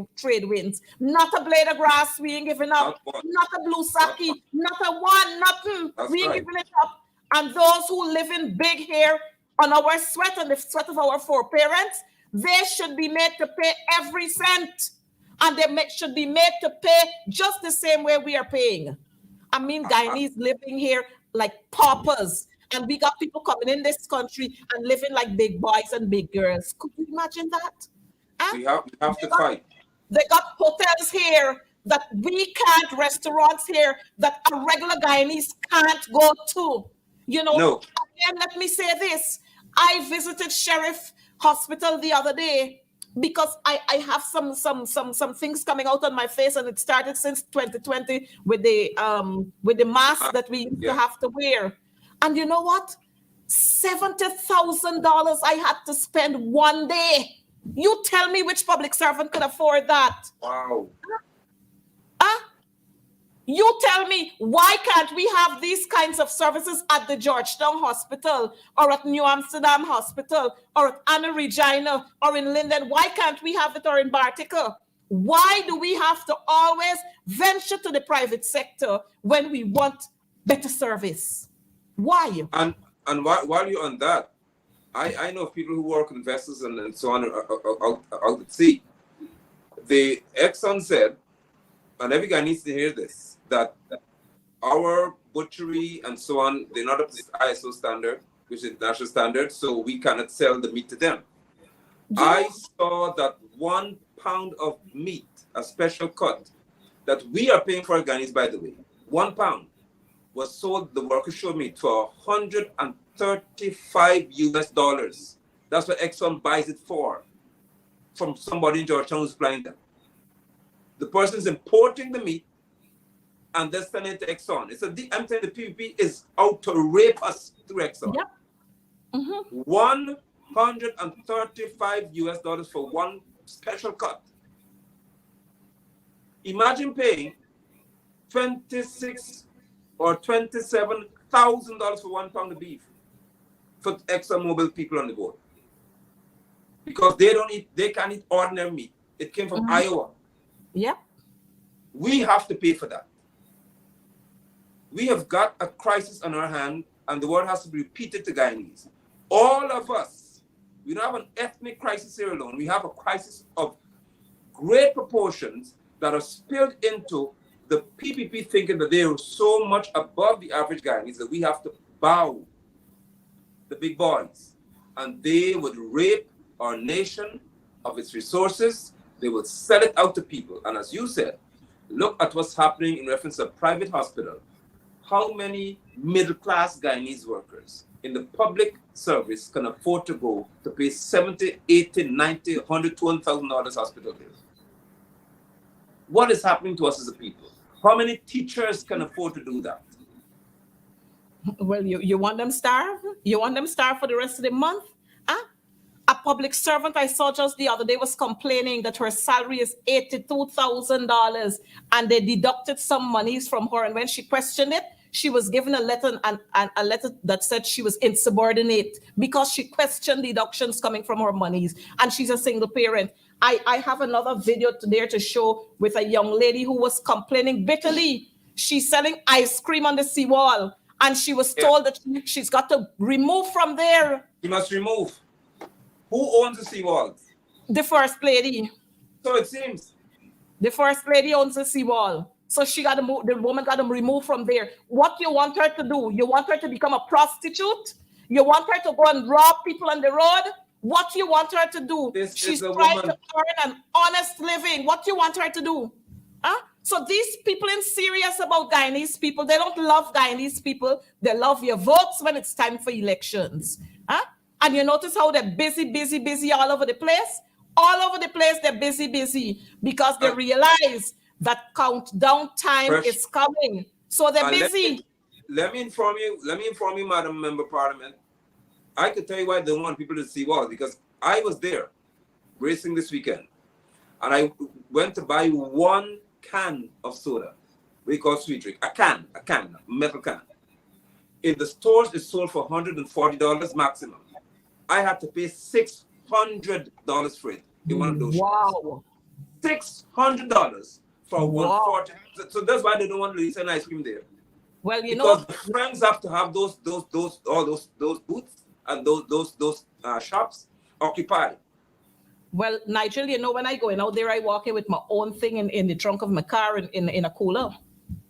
winds. Not a blade of grass, we ain't giving up. Not a blue saki, not a one, nothing. We ain't giving it up. And those who live in big here on our sweat and the sweat of our foreparents, they should be made to pay every cent. And they should be made to pay just the same way we are paying. I mean, Guyanese living here like paupers. And we got people coming in this country and living like big boys and big girls. Could you imagine that? We have to fight. They got hotels here that we can't, restaurants here that a regular Guyanese can't go to. You know, again, let me say this. I visited Sheriff Hospital the other day because I have some things coming out on my face, and it started since 2020 with the mask that we used to have to wear. And you know what? $70,000 I had to spend one day. You tell me which public servant could afford that? Wow. You tell me, why can't we have these kinds of services at the Georgetown Hospital or at New Amsterdam Hospital or at Anna Regina or in Linden? Why can't we have it or in Bartica? Why do we have to always venture to the private sector when we want better service? Why? And while you're on that, I know of people who work in vessels and so on out at sea. The Exxon said, and every guy needs to hear this, that our butchery and so on, they're not up to the ISO standard, which is national standard, so we cannot sell the meat to them. I saw that 1 pound of meat, a special cut, that we are paying for Guyanese, by the way, 1 pound, was sold, the worker showed me, for $135 US. That's what Exxon buys it for, from somebody in Georgetown who's supplying them. The person's importing the meat and they're sending it to Exxon. I'm telling you, the PPP is out to rape us through Exxon. Yep. Mm-hmm. $135 US for one special cut. Imagine paying $26,000 or $27,000 for 1 pound of beef for ExxonMobil people on the board, because they can't eat ordinary meat. It came from Iowa. Yep. We have to pay for that. We have got a crisis on our hand, and the word has to be repeated to Guyanese. All of us, we don't have an ethnic crisis here alone. We have a crisis of great proportions that are spilled into the PPP thinking that they are so much above the average Guyanese that we have to bow the big boys. And they would rape our nation of its resources. They will sell it out to people. And as you said, look at what's happening in reference to a private hospital. how many middle-class Guyanese workers in the public service can afford to go to pay $70, $80, $90, $100, $200,000 hospital bills? What is happening to us as a people? How many teachers can afford to do that? Well, you want them starve? You want them starve for the rest of the month? Huh? A public servant I saw just the other day was complaining that her salary is $82,000 and they deducted some monies from her. And when she questioned it, she was given a letter and a letter that said she was insubordinate because she questioned deductions coming from her monies. And she's a single parent. I have another video there to show with a young lady who was complaining bitterly. She's selling ice cream on the seawall. And she was told that she's got to remove from there. You must remove. Who owns the seawalls? The first lady. So it seems. The first lady owns the seawall. So she got to move, the woman got to remove from there. What you want her to do? You want her to become a prostitute? You want her to go and rob people on the road? What you want her to do? She's trying to earn an honest living. What you want her to do? Huh? So these people ain't serious about Guyanese people. They don't love Guyanese people. They love your votes when it's time for elections. Huh? And you notice how they're busy all over the place? All over the place, they're busy because they realize that countdown time is coming. So they're busy. Let me inform you, Madam Member of Parliament. I could tell you why they don't want people to see walls, because I was there racing this weekend. And I went to buy 1 can of soda, we call sweet drink, a can, metal can. In the stores, it's sold for $140 maximum. I had to pay $600 for it in one of those shops. $600 for 140. So that's why they don't want to sell ice cream there. Well, you because know, the friends have to have those booths and those shops occupied. Well, Nigel, you know, when I go in out there, I walk in with my own thing in the trunk of my car in a cooler.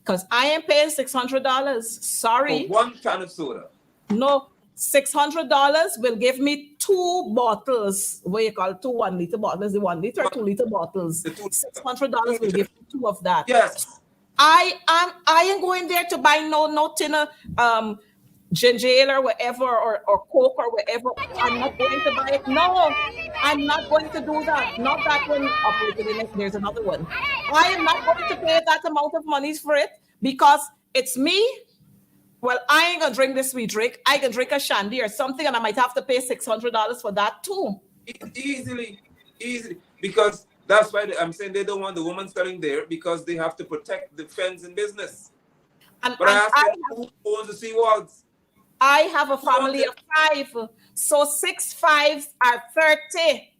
Because I ain't paying $600. Sorry. For 1 can of soda. No, $600 will give me 2 bottles. What you call 2 1-liter bottles? The 1 liter or 2 liter bottles. $600 will give me 2 of that. Yes. I ain't going there to buy no tin of ginger ale or whatever or Coke or whatever. I'm not going to buy it. No, I'm not going to do that. Not that one. There's another one. I am not going to pay that amount of money for it because it's me. Well, I ain't gonna drink this sweet drink. I can drink a shandy or something, and I might have to pay $600 for that too. Easily, because that's why I'm saying they don't want the woman selling there because they have to protect the friends in business. But I asked them, who owns the seawalls? I have a family of 5, so 6 5s are 30.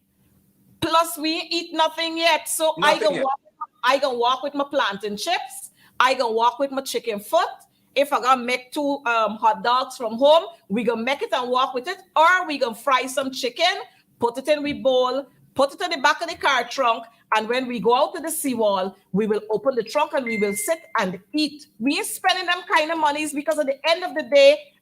Plus, we ain't eat nothing yet, so I can walk with my plantain chips. I can walk with my chicken foot. If I gonna make 2 hot dogs from home, we gonna make it and walk with it, or we gonna fry some chicken, put it in we bowl, put it in the back of the car trunk, and when we go out to the seawall, we will open the trunk and we will sit and eat. We ain't spending them kind of monies because at the end of the day,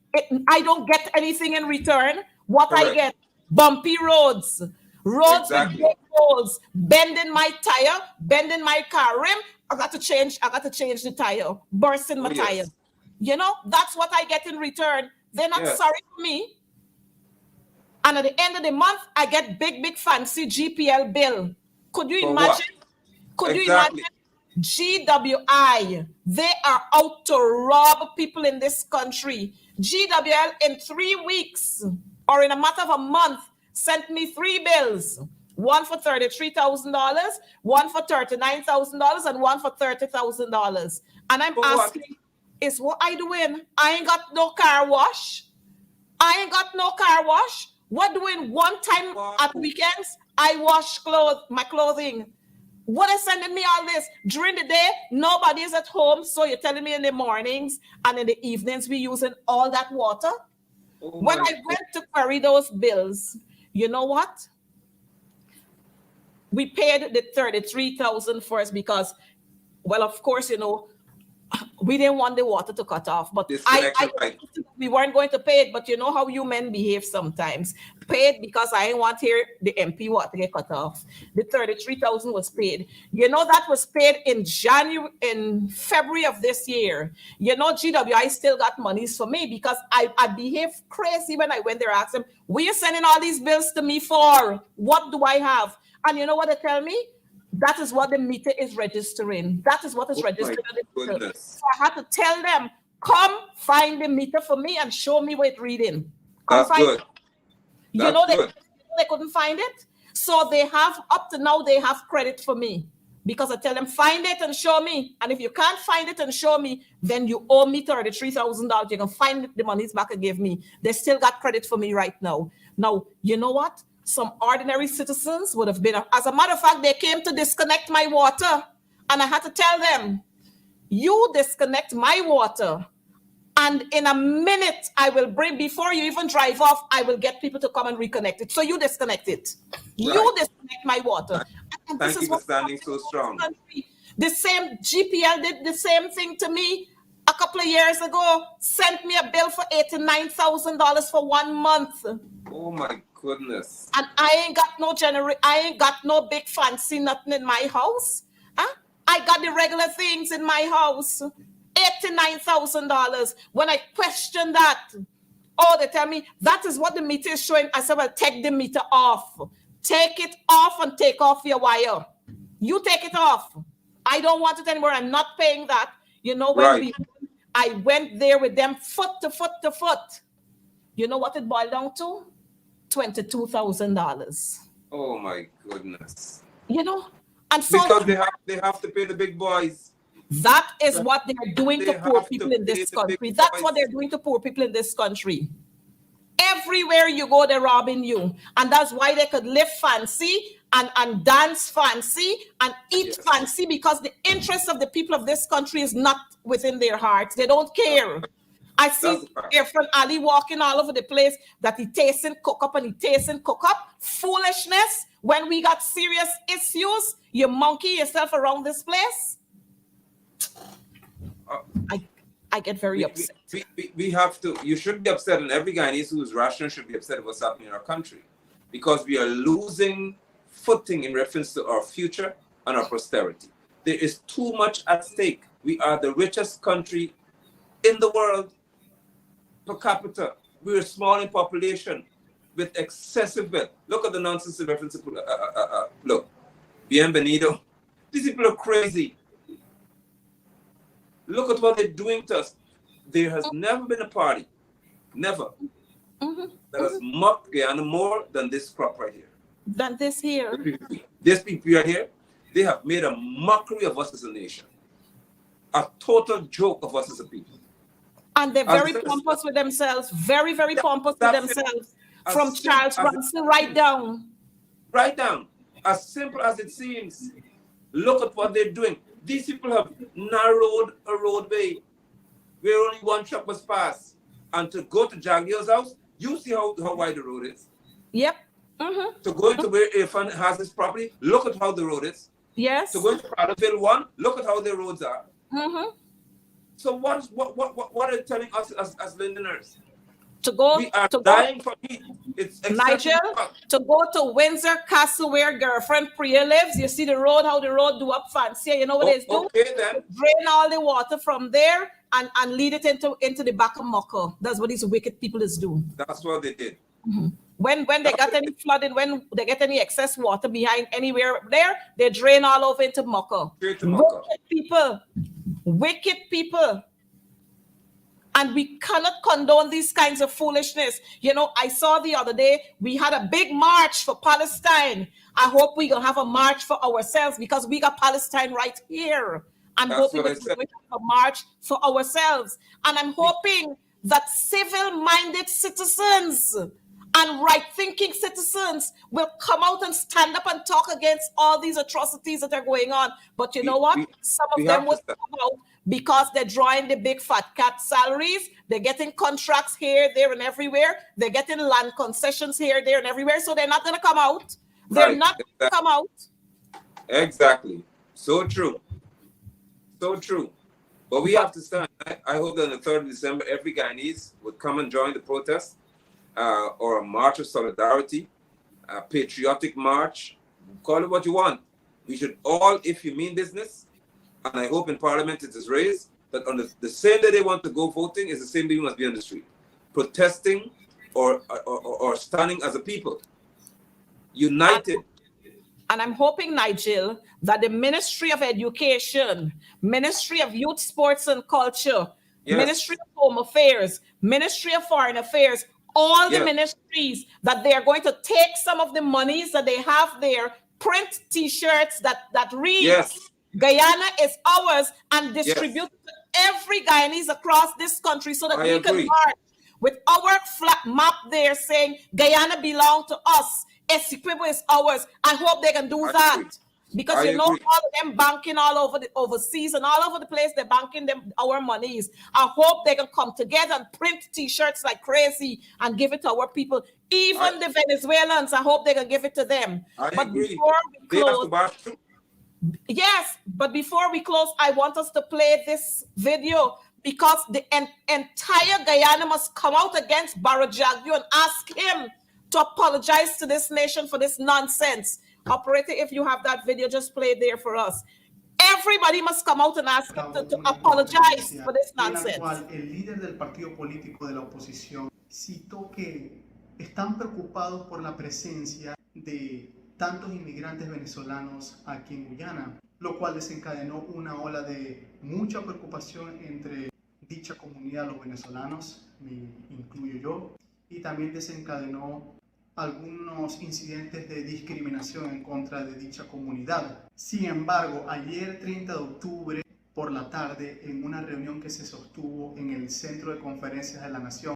I don't get anything in return. What I get, bumpy roads with big holes, bending my tire, bending my car rim. I got to change the tire, bursting my tire. You know, that's what I get in return. They're not sorry for me. And at the end of the month, I get big fancy GPL bill. Could you imagine? Could you imagine? GWI, they are out to rob people in this country. GWL in 3 weeks or in a matter of a month sent me 3 bills. One for $33,000, one for $39,000, and one for $30,000. And I'm asking, is what I doing? I ain't got no car wash. What doing one time at weekends? I wash my clothing. What is sending me all this? During the day, nobody is at home. So you're telling me in the mornings and in the evenings, we using all that water? When I went to carry those bills, you know what? We paid the $33,000 first because, well, of course, you know, we didn't want the water to cut off, but Disconnection, right. we weren't going to pay it. But you know how you men behave sometimes. Paid because I didn't want here the MP water to get cut off. The 33,000 was paid. You know that was paid in February of this year. You know GWI still got monies for me because I behaved crazy when I went there. Asked them, "What are you sending all these bills to me for? What do I have?" And you know what they tell me? That is what the meter is registering. That is what is registered in the meter. So I had to tell them, come find the meter for me and show me what it's reading. Come That's good. You know, they couldn't find it. So they have, up to now, they have credit for me. Because I tell them, find it and show me. And if you can't find it and show me, then you owe me $33,000. You can find the monies back and give me. They still got credit for me right now. Now, you know what? Some ordinary citizens would have been, as a matter of fact, they came to disconnect my water. And I had to tell them, you disconnect my water. And in a minute, I will bring, before you even drive off, I will get people to come and reconnect it. So you disconnect it. Right. You disconnect my water. And Thank you for standing so strong. The same GPL did the same thing to me a couple of years ago, sent me a bill for $89,000 for 1 month. Oh my goodness. And I ain't got no big fancy nothing in my house. Huh? I got the regular things in my house. $89,000. When I question that, they tell me that is what the meter is showing. I said, well, take the meter off. Take it off and take off your wire. You take it off. I don't want it anymore. I'm not paying that. You know, when I went there with them foot to foot to foot. You know what it boiled down to? $22,000. Oh my goodness. You know, and so because they have to pay the big boys. That is what they're doing to poor people in this country. That's what they're doing to poor people in this country. Everywhere you go, they're robbing you. And that's why they could live fancy and dance fancy and eat fancy, because the interest of the people of this country is not within their hearts. They don't care. I see Irfan Ali walking all over the place that he tasting cook up and he tasting cook up. Foolishness. When we got serious issues, you monkey yourself around this place. I get very upset. We have to, you should be upset, and every Guyanese who is rational should be upset at what's happening in our country, because we are losing footing in reference to our future and our posterity. There is too much at stake. We are the richest country in the world per capita. We're small in population with excessive wealth. Look at the nonsense in reference to, look, bienvenido. These people are crazy. Look at what they're doing to us. There has never been a party, never, that has mocked Guyana more than this crop right here. Than this here. This people right here, they have made a mockery of us as a nation. A total joke of us as a people. And they're very pompous with themselves. Very, very pompous with themselves. From Charles Bronson right down. Right down. As simple as it seems. Look at what they're doing. These people have narrowed a roadway where only one truck was passed. And to go to Jagir's house, you see how wide the road is. Yep. To go into where Irfan has his property, look at how the road is. Yes. To go into Prattville 1, look at how the roads are. So what are you telling us as Lindeners? We are dying for heat. It's Nigel, to go to Windsor Castle where girlfriend Priya lives, you see the road, how the road do up fancy. You know what they do? Okay, then. Drain all the water from there and lead it into the back of Moko. That's what these wicked people is doing. That's what they did. When they got any flooding, when they get any excess water behind anywhere there, they drain all over into Moko. Wicked people. And we cannot condone these kinds of foolishness. You know, I saw the other day, we had a big march for Palestine. I hope we're going to have a march for ourselves, because we got Palestine right here. I'm hoping we're going to have a march for ourselves. And I'm hoping that civil-minded citizens and right-thinking citizens will come out and stand up and talk against all these atrocities that are going on. But you know what? Some of them will come out because they're drawing the big fat cat salaries. They're getting contracts here, there, and everywhere. They're getting land concessions here, there, and everywhere. So they're not going to come out. They're not going to come out. Exactly. So true. So true. But we have to stand. I hope that on the 3rd of December, every Guyanese would come and join the protest, or a march of solidarity, a patriotic march, call it what you want. We should all, if you mean business, and I hope in Parliament it is raised, that on the same day they want to go voting is the same day we must be on the street, protesting or standing as a people, united. And I'm hoping, Nigel, that the Ministry of Education, Ministry of Youth, Sports and Culture, Yes. Ministry of Home Affairs, Ministry of Foreign Affairs, all the Yes. ministries, that they are going to take some of the monies that they have there, print T-shirts that read, Yes. Guyana is ours, and Yes. distribute to every Guyanese across this country so that I we can agree. march with our flat map there saying Guyana belongs to us. Essequibo is ours. I hope they can do I that. agree. Because I you know agree. all of them banking all over the overseas and all over the place, they're banking them our monies. I hope they can come together and print T-shirts like crazy and give it to our people. Even the Venezuelans, I hope they can give it to them. I But agree. before we They have close, to bash through. yes, but before we close, I want us to play this video because the entire Guyana must come out against Barra Jagyo and ask him to apologize to this nation for this nonsense. Operator, if you have that video, just play it there for us. Everybody must come out and ask him to apologize for this en la nonsense. cual el líder del partido político de la oposición citó que están preocupados por la presencia de tantos inmigrantes venezolanos aquí en Guyana, lo cual desencadenó una ola de mucha preocupación entre dicha comunidad, los venezolanos, me incluyo yo, y también desencadenó algunos incidentes de discriminación en contra de dicha comunidad. Sin embargo, ayer 30 de octubre por la tarde, en una reunión que se sostuvo en el Centro de Conferencias de la Nación,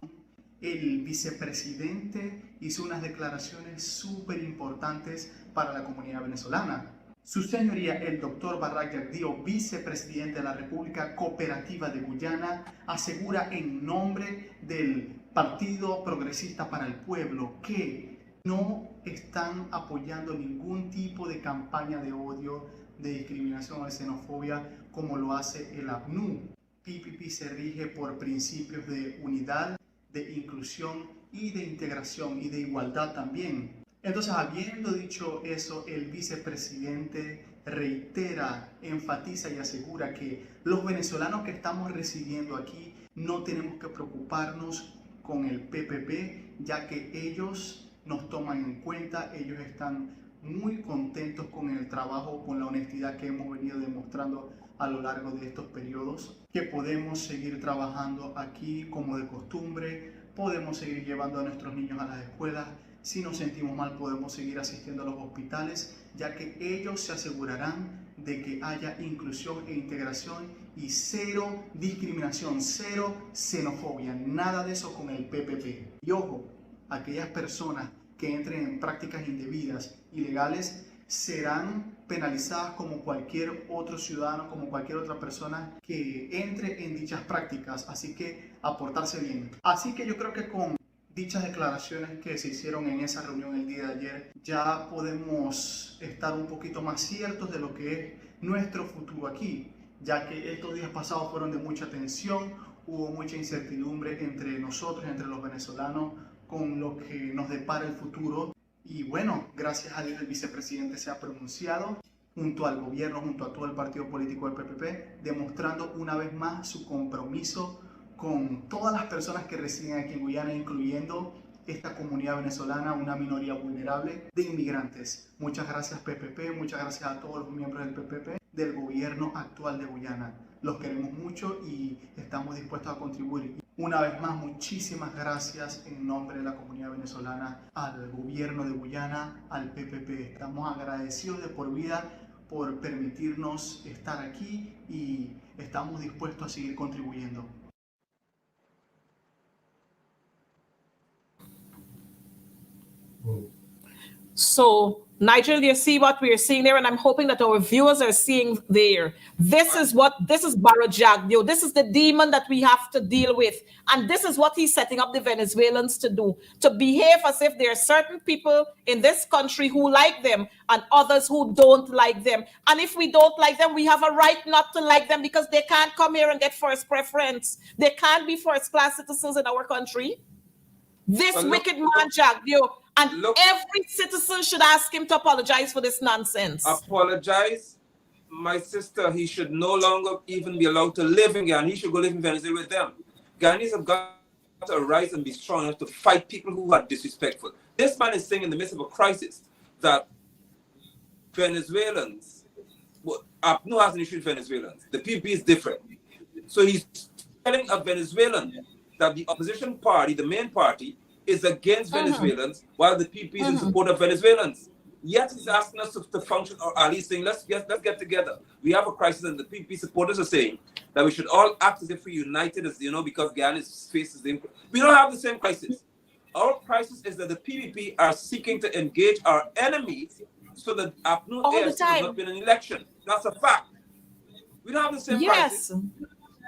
el vicepresidente hizo unas declaraciones súper importantes para la comunidad venezolana. Su señoría, el doctor Barra Jagdio, vicepresidente de la República Cooperativa de Guyana, asegura en nombre del Partido Progresista para el Pueblo que no están apoyando ningún tipo de campaña de odio, de discriminación o de xenofobia como lo hace el APNU. PPP se rige por principios de unidad, de inclusión y de integración y de igualdad también. Entonces, habiendo dicho eso, el vicepresidente reitera, enfatiza y asegura que los venezolanos que estamos residiendo aquí no tenemos que preocuparnos con el PPP, ya que ellos nos toman en cuenta, ellos están muy contentos con el trabajo, con la honestidad que hemos venido demostrando a lo largo de estos periodos, que podemos seguir trabajando aquí como de costumbre, podemos seguir llevando a nuestros niños a las escuelas, si nos sentimos mal podemos seguir asistiendo a los hospitales, ya que ellos se asegurarán de que haya inclusión e integración y cero discriminación, cero xenofobia, nada de eso con el PPP. Y ojo, aquellas personas que entren en prácticas indebidas, ilegales, serán penalizadas como cualquier otro ciudadano, como cualquier otra persona que entre en dichas prácticas. Así que a portarse bien. Así que yo creo que con dichas declaraciones que se hicieron en esa reunión el día de ayer, ya podemos estar un poquito más ciertos de lo que es nuestro futuro aquí, ya que estos días pasados fueron de mucha tensión, hubo mucha incertidumbre entre nosotros, entre los venezolanos, con lo que nos depara el futuro. Y bueno, gracias a Dios el vicepresidente se ha pronunciado junto al gobierno, junto a todo el partido político del PPP, demostrando una vez más su compromiso con todas las personas que residen aquí en Guyana, incluyendo esta comunidad venezolana, una minoría vulnerable de inmigrantes. Muchas gracias PPP, muchas gracias a todos los miembros del PPP, del gobierno actual de Guyana. Los queremos mucho y estamos dispuestos a contribuir. Una vez más, muchísimas gracias en nombre de la comunidad venezolana al gobierno de Guyana, al PPP. Estamos agradecidos de por vida por permitirnos estar aquí y estamos dispuestos a seguir contribuyendo. So Nigel, you see what we are seeing there, and I'm hoping that our viewers are seeing there. This is Barra Jagdeo. This is the demon that we have to deal with. And this is what he's setting up the Venezuelans to do, to behave as if there are certain people in this country who like them and others who don't like them. And if we don't like them, we have a right not to like them because they can't come here and get first preference. They can't be first-class citizens in our country. This wicked man, Jagdeo, and every citizen should ask him to apologize for this nonsense. Apologize? My sister, he should no longer even be allowed to live in Ghana. He should go live in Venezuela with them. Ghanaians have got to rise and be strong enough to fight people who are disrespectful. This man is saying in the midst of a crisis that Venezuelans, APNU has an issue with Venezuelans. The PPP is different. So he's telling a Venezuelan that the opposition party, the main party, is against Venezuelans, while the PP is in support of Venezuelans. Yet he's asking us to function, or at least saying, let's get together. We have a crisis, and the PP supporters are saying that we should all act as if we're united, as because Ghana faces the. We don't have the same crisis. Our crisis is that the PPP are seeking to engage our enemies so that APNU has not been an election. That's a fact. We don't have the same crisis.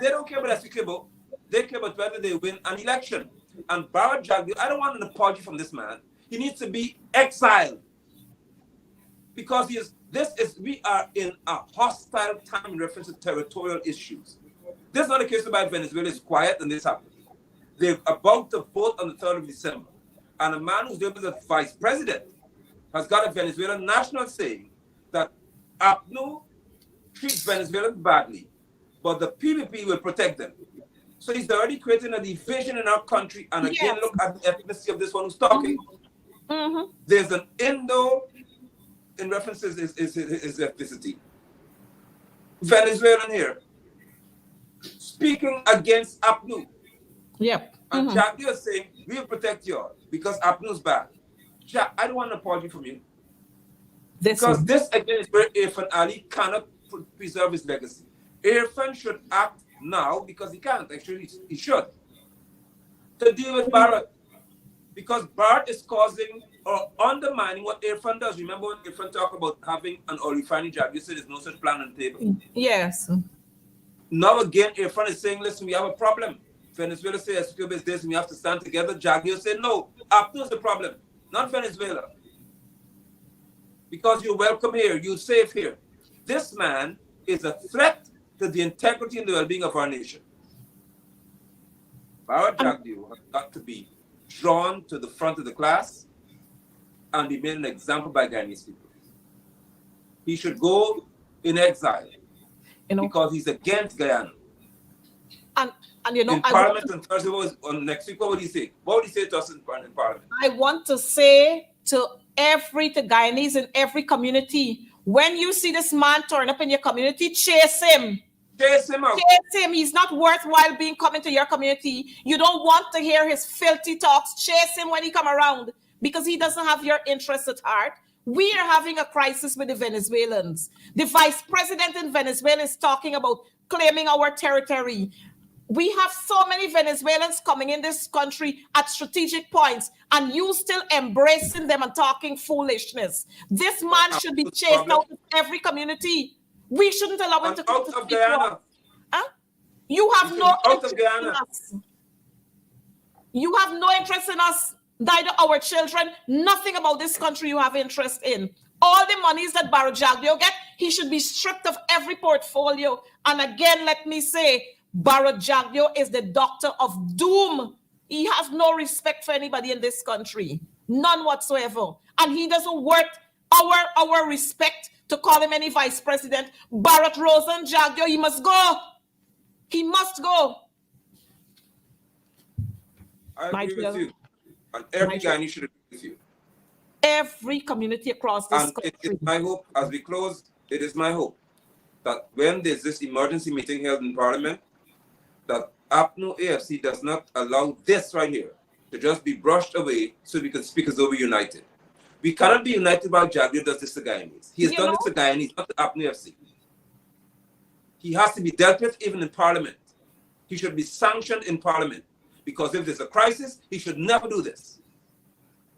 They don't care about Essequibo. They care about whether they win an election. And Barra Jagdeo, I don't want an apology from this man. He needs to be exiled. Because we are in a hostile time in reference to territorial issues. This is not a case about Venezuela is quiet and this happens. They're about to vote on the 3rd of December. And a man who's there as a vice president has got a Venezuelan national saying that APNU treats Venezuelans badly, but the PPP will protect them. So he's already creating a division in our country. And again, look at the ethnicity of this one who's talking. There's an Indo, in reference to his ethnicity. Venezuelan here, speaking against APNU. And Jagdeo is saying, we'll protect you all because APNU's bad. I don't want an apology from you. This again is where Irfan Ali cannot preserve his legacy. Irfan should act now because he can't. Actually, he should. To deal with Barrett. Because Barrett is causing or undermining what Irfan does. Remember when Irfan talked about having an oil refining job? You said there's no such plan on the table. Yes. Now again, Irfan is saying, listen, we have a problem. Venezuela says Essequibo is this and we have to stand together. Jagdeo said, no, APNU is the problem, not Venezuela. Because you're welcome here, you're safe here. This man is a threat to the integrity and the well-being of our nation. Barra Jagdeo has got to be drawn to the front of the class and be made an example by Guyanese people. He should go in exile because he's against Guyana. And in Parliament on Thursday, next week, what would he say? What would he say to us in Parliament? I want to say to Guyanese in every community, when you see this man turn up in your community, chase him. Chase him out. Chase him. He's not worthwhile being coming to your community. You don't want to hear his filthy talks. Chase him when he come around because he doesn't have your interests at heart. We are having a crisis with the Venezuelans. The vice president in Venezuela is talking about claiming our territory. We have so many Venezuelans coming in this country at strategic points, and you still embracing them and talking foolishness. This man should be chased out of every community. We shouldn't allow him to come to Guyana. You have no interest in us. You have no interest in us, neither our children. Nothing about this country you have interest in. All the monies that Barra Jagdeo get, he should be stripped of every portfolio. And again, let me say, Barra Jagdeo is the doctor of doom. He has no respect for anybody in this country. None whatsoever. And he doesn't worth our respect to call him any vice president. Barrett Rosen Jagdeo, he must go. He must go. I agree with you. And every Guyanese should agree with you. Every community across this country. It is my hope, as we close, it is my hope that when there's this emergency meeting held in Parliament, that APNU AFC does not allow this right here to just be brushed away so we can speak as though we're united. We cannot be united while Jagdeo does this to Guyanese. He has done this to Guyanese, not to APNU AFC. He has to be dealt with even in Parliament. He should be sanctioned in Parliament because if there's a crisis, he should never do this.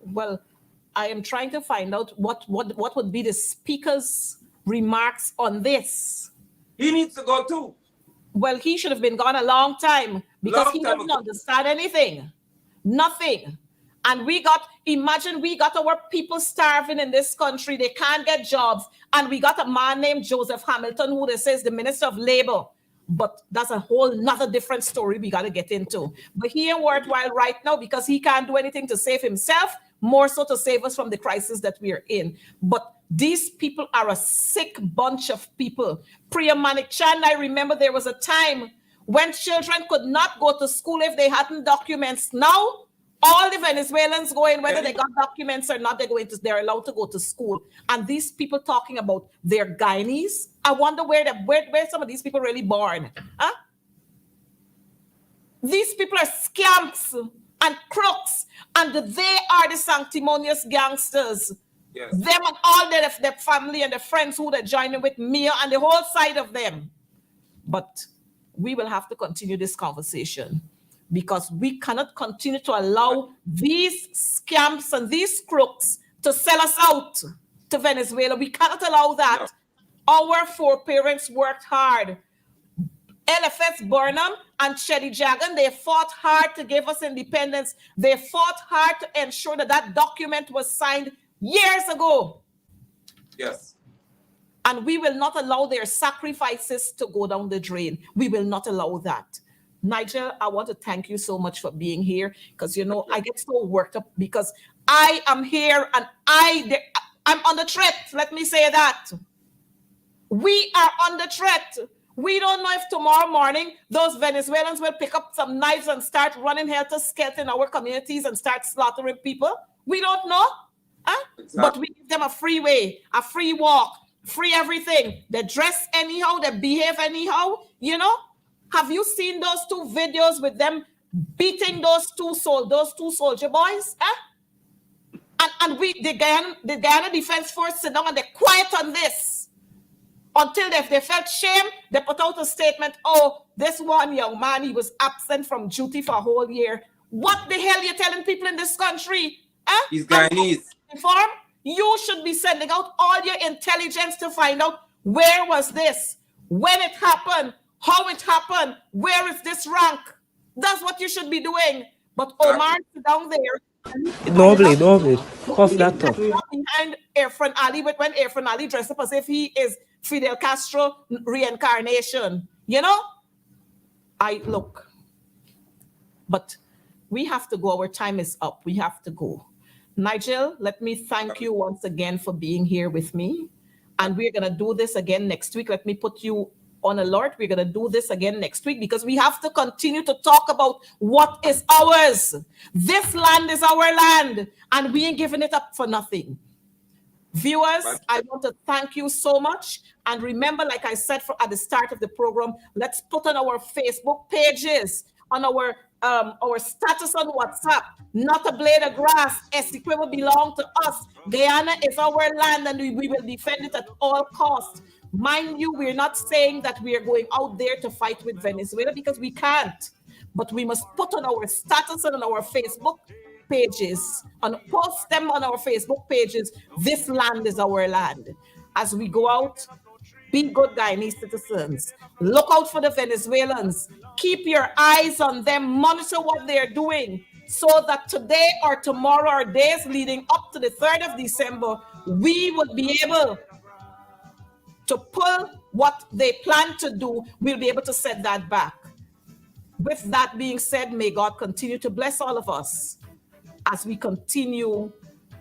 Well, I am trying to find out what would be the speaker's remarks on this. He needs to go too. Well, he should have been gone a long time because he doesn't understand anything. Nothing. And imagine we got our people starving in this country. They can't get jobs. And we got a man named Joseph Hamilton, who they say is the Minister of Labor. But that's a whole nother different story we got to get into. But he ain't worthwhile right now because he can't do anything to save himself, more so to save us from the crisis that we are in. But these people are a sick bunch of people. Priya Manik Chand, I remember there was a time when children could not go to school if they hadn't documents. Now, all the Venezuelans going, whether they got documents or not, they're allowed to go to school. And these people talking about their Guyanese, I wonder where some of these people really born. Huh? These people are scamps and crooks, and they are the sanctimonious gangsters. Yes. Them and all their family and their friends who they're joining with, Mia and the whole side of them. But we will have to continue this conversation because we cannot continue to allow these scamps and these crooks to sell us out to Venezuela. We cannot allow that. No. Our foreparents worked hard. LFS Burnham and Shelley Jagan, they fought hard to give us independence. They fought hard to ensure that document was signed years ago. Yes. And we will not allow their sacrifices to go down the drain. We will not allow that. Nigel, I want to thank you so much for being here because, I get so worked up because I am here and I'm under threat. Let me say that. We are under threat. We don't know if tomorrow morning those Venezuelans will pick up some knives and start running helter-skelter in our communities and start slaughtering people. We don't know. Huh? Exactly. But we give them a free way, a free walk, free everything. They dress anyhow, they behave anyhow, Have you seen those two videos with them beating those two soldier boys? Huh? And the Guyana Defense Force sit down and they're quiet on this. Until they felt shame, they put out a statement, this one young man, he was absent from duty for a whole year. What the hell are you telling people in this country? Huh? He's Guyanese. You should be sending out all your intelligence to find out where was this, when it happened, how it happened, where is this rank. That's what you should be doing. But Omar down there. Nobly. Cough that up. Behind Irfan Ali, when Irfan Ali dressed up as if he is Fidel Castro reincarnation. But we have to go. Our time is up. We have to go. Nigel, let me thank you once again for being here with me. And we're going to do this again next week. Let me put you on alert. We're going to do this again next week because we have to continue to talk about what is ours. This land is our land and we ain't giving it up for nothing. Viewers, I want to thank you so much. And remember, like I said at the start of the program, let's put on our Facebook pages, on our status on WhatsApp, not a blade of grass. Essequibo belongs to us. Guyana is our land and we will defend it at all costs. Mind you, we're not saying that we are going out there to fight with Venezuela because we can't. But we must put on our status and on our Facebook pages and post them on our Facebook pages. This land is our land. As we go out, be good Guyanese citizens. Look out for the Venezuelans. Keep your eyes on them. Monitor what they're doing so that today or tomorrow or days leading up to the 3rd of December, we would be able to pull what they plan to do. We'll be able to set that back. With that being said, may God continue to bless all of us as we continue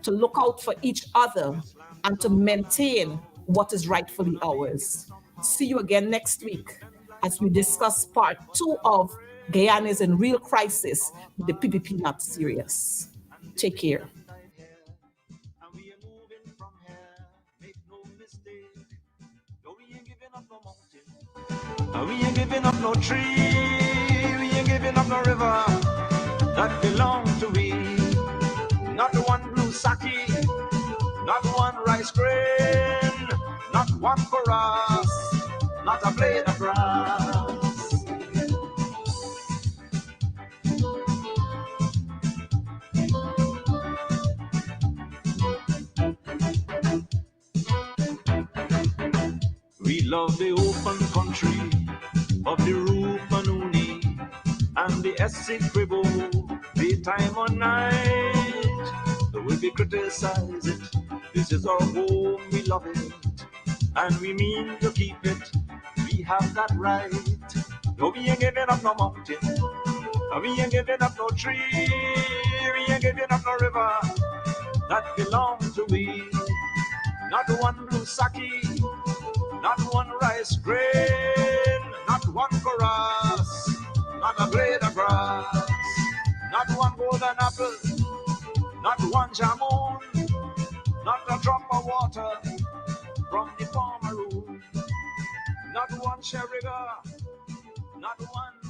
to look out for each other and to maintain what is rightfully ours. See you again next week as we discuss part 2 of Guyana is in real crisis with the PPP not serious. Take care. We ain't giving up no tree, we ain't giving up no river that belong to we. Not one blue sake, not one rice grain, not one for us, not a blade of grass. love the open country of the Rupanuni and the Essequibo, daytime or night. Though we be criticize it, this is our home, we love it, and we mean to keep it. We have that right. No, we ain't giving up no mountain, no, we ain't giving up no tree, we ain't giving up no river that belongs to we. Not one blue sake, not one rice grain, not one chorus, not a blade of grass, not one golden apple, not one jamon, not a drop of water from the farmer room, not one sherriga, not one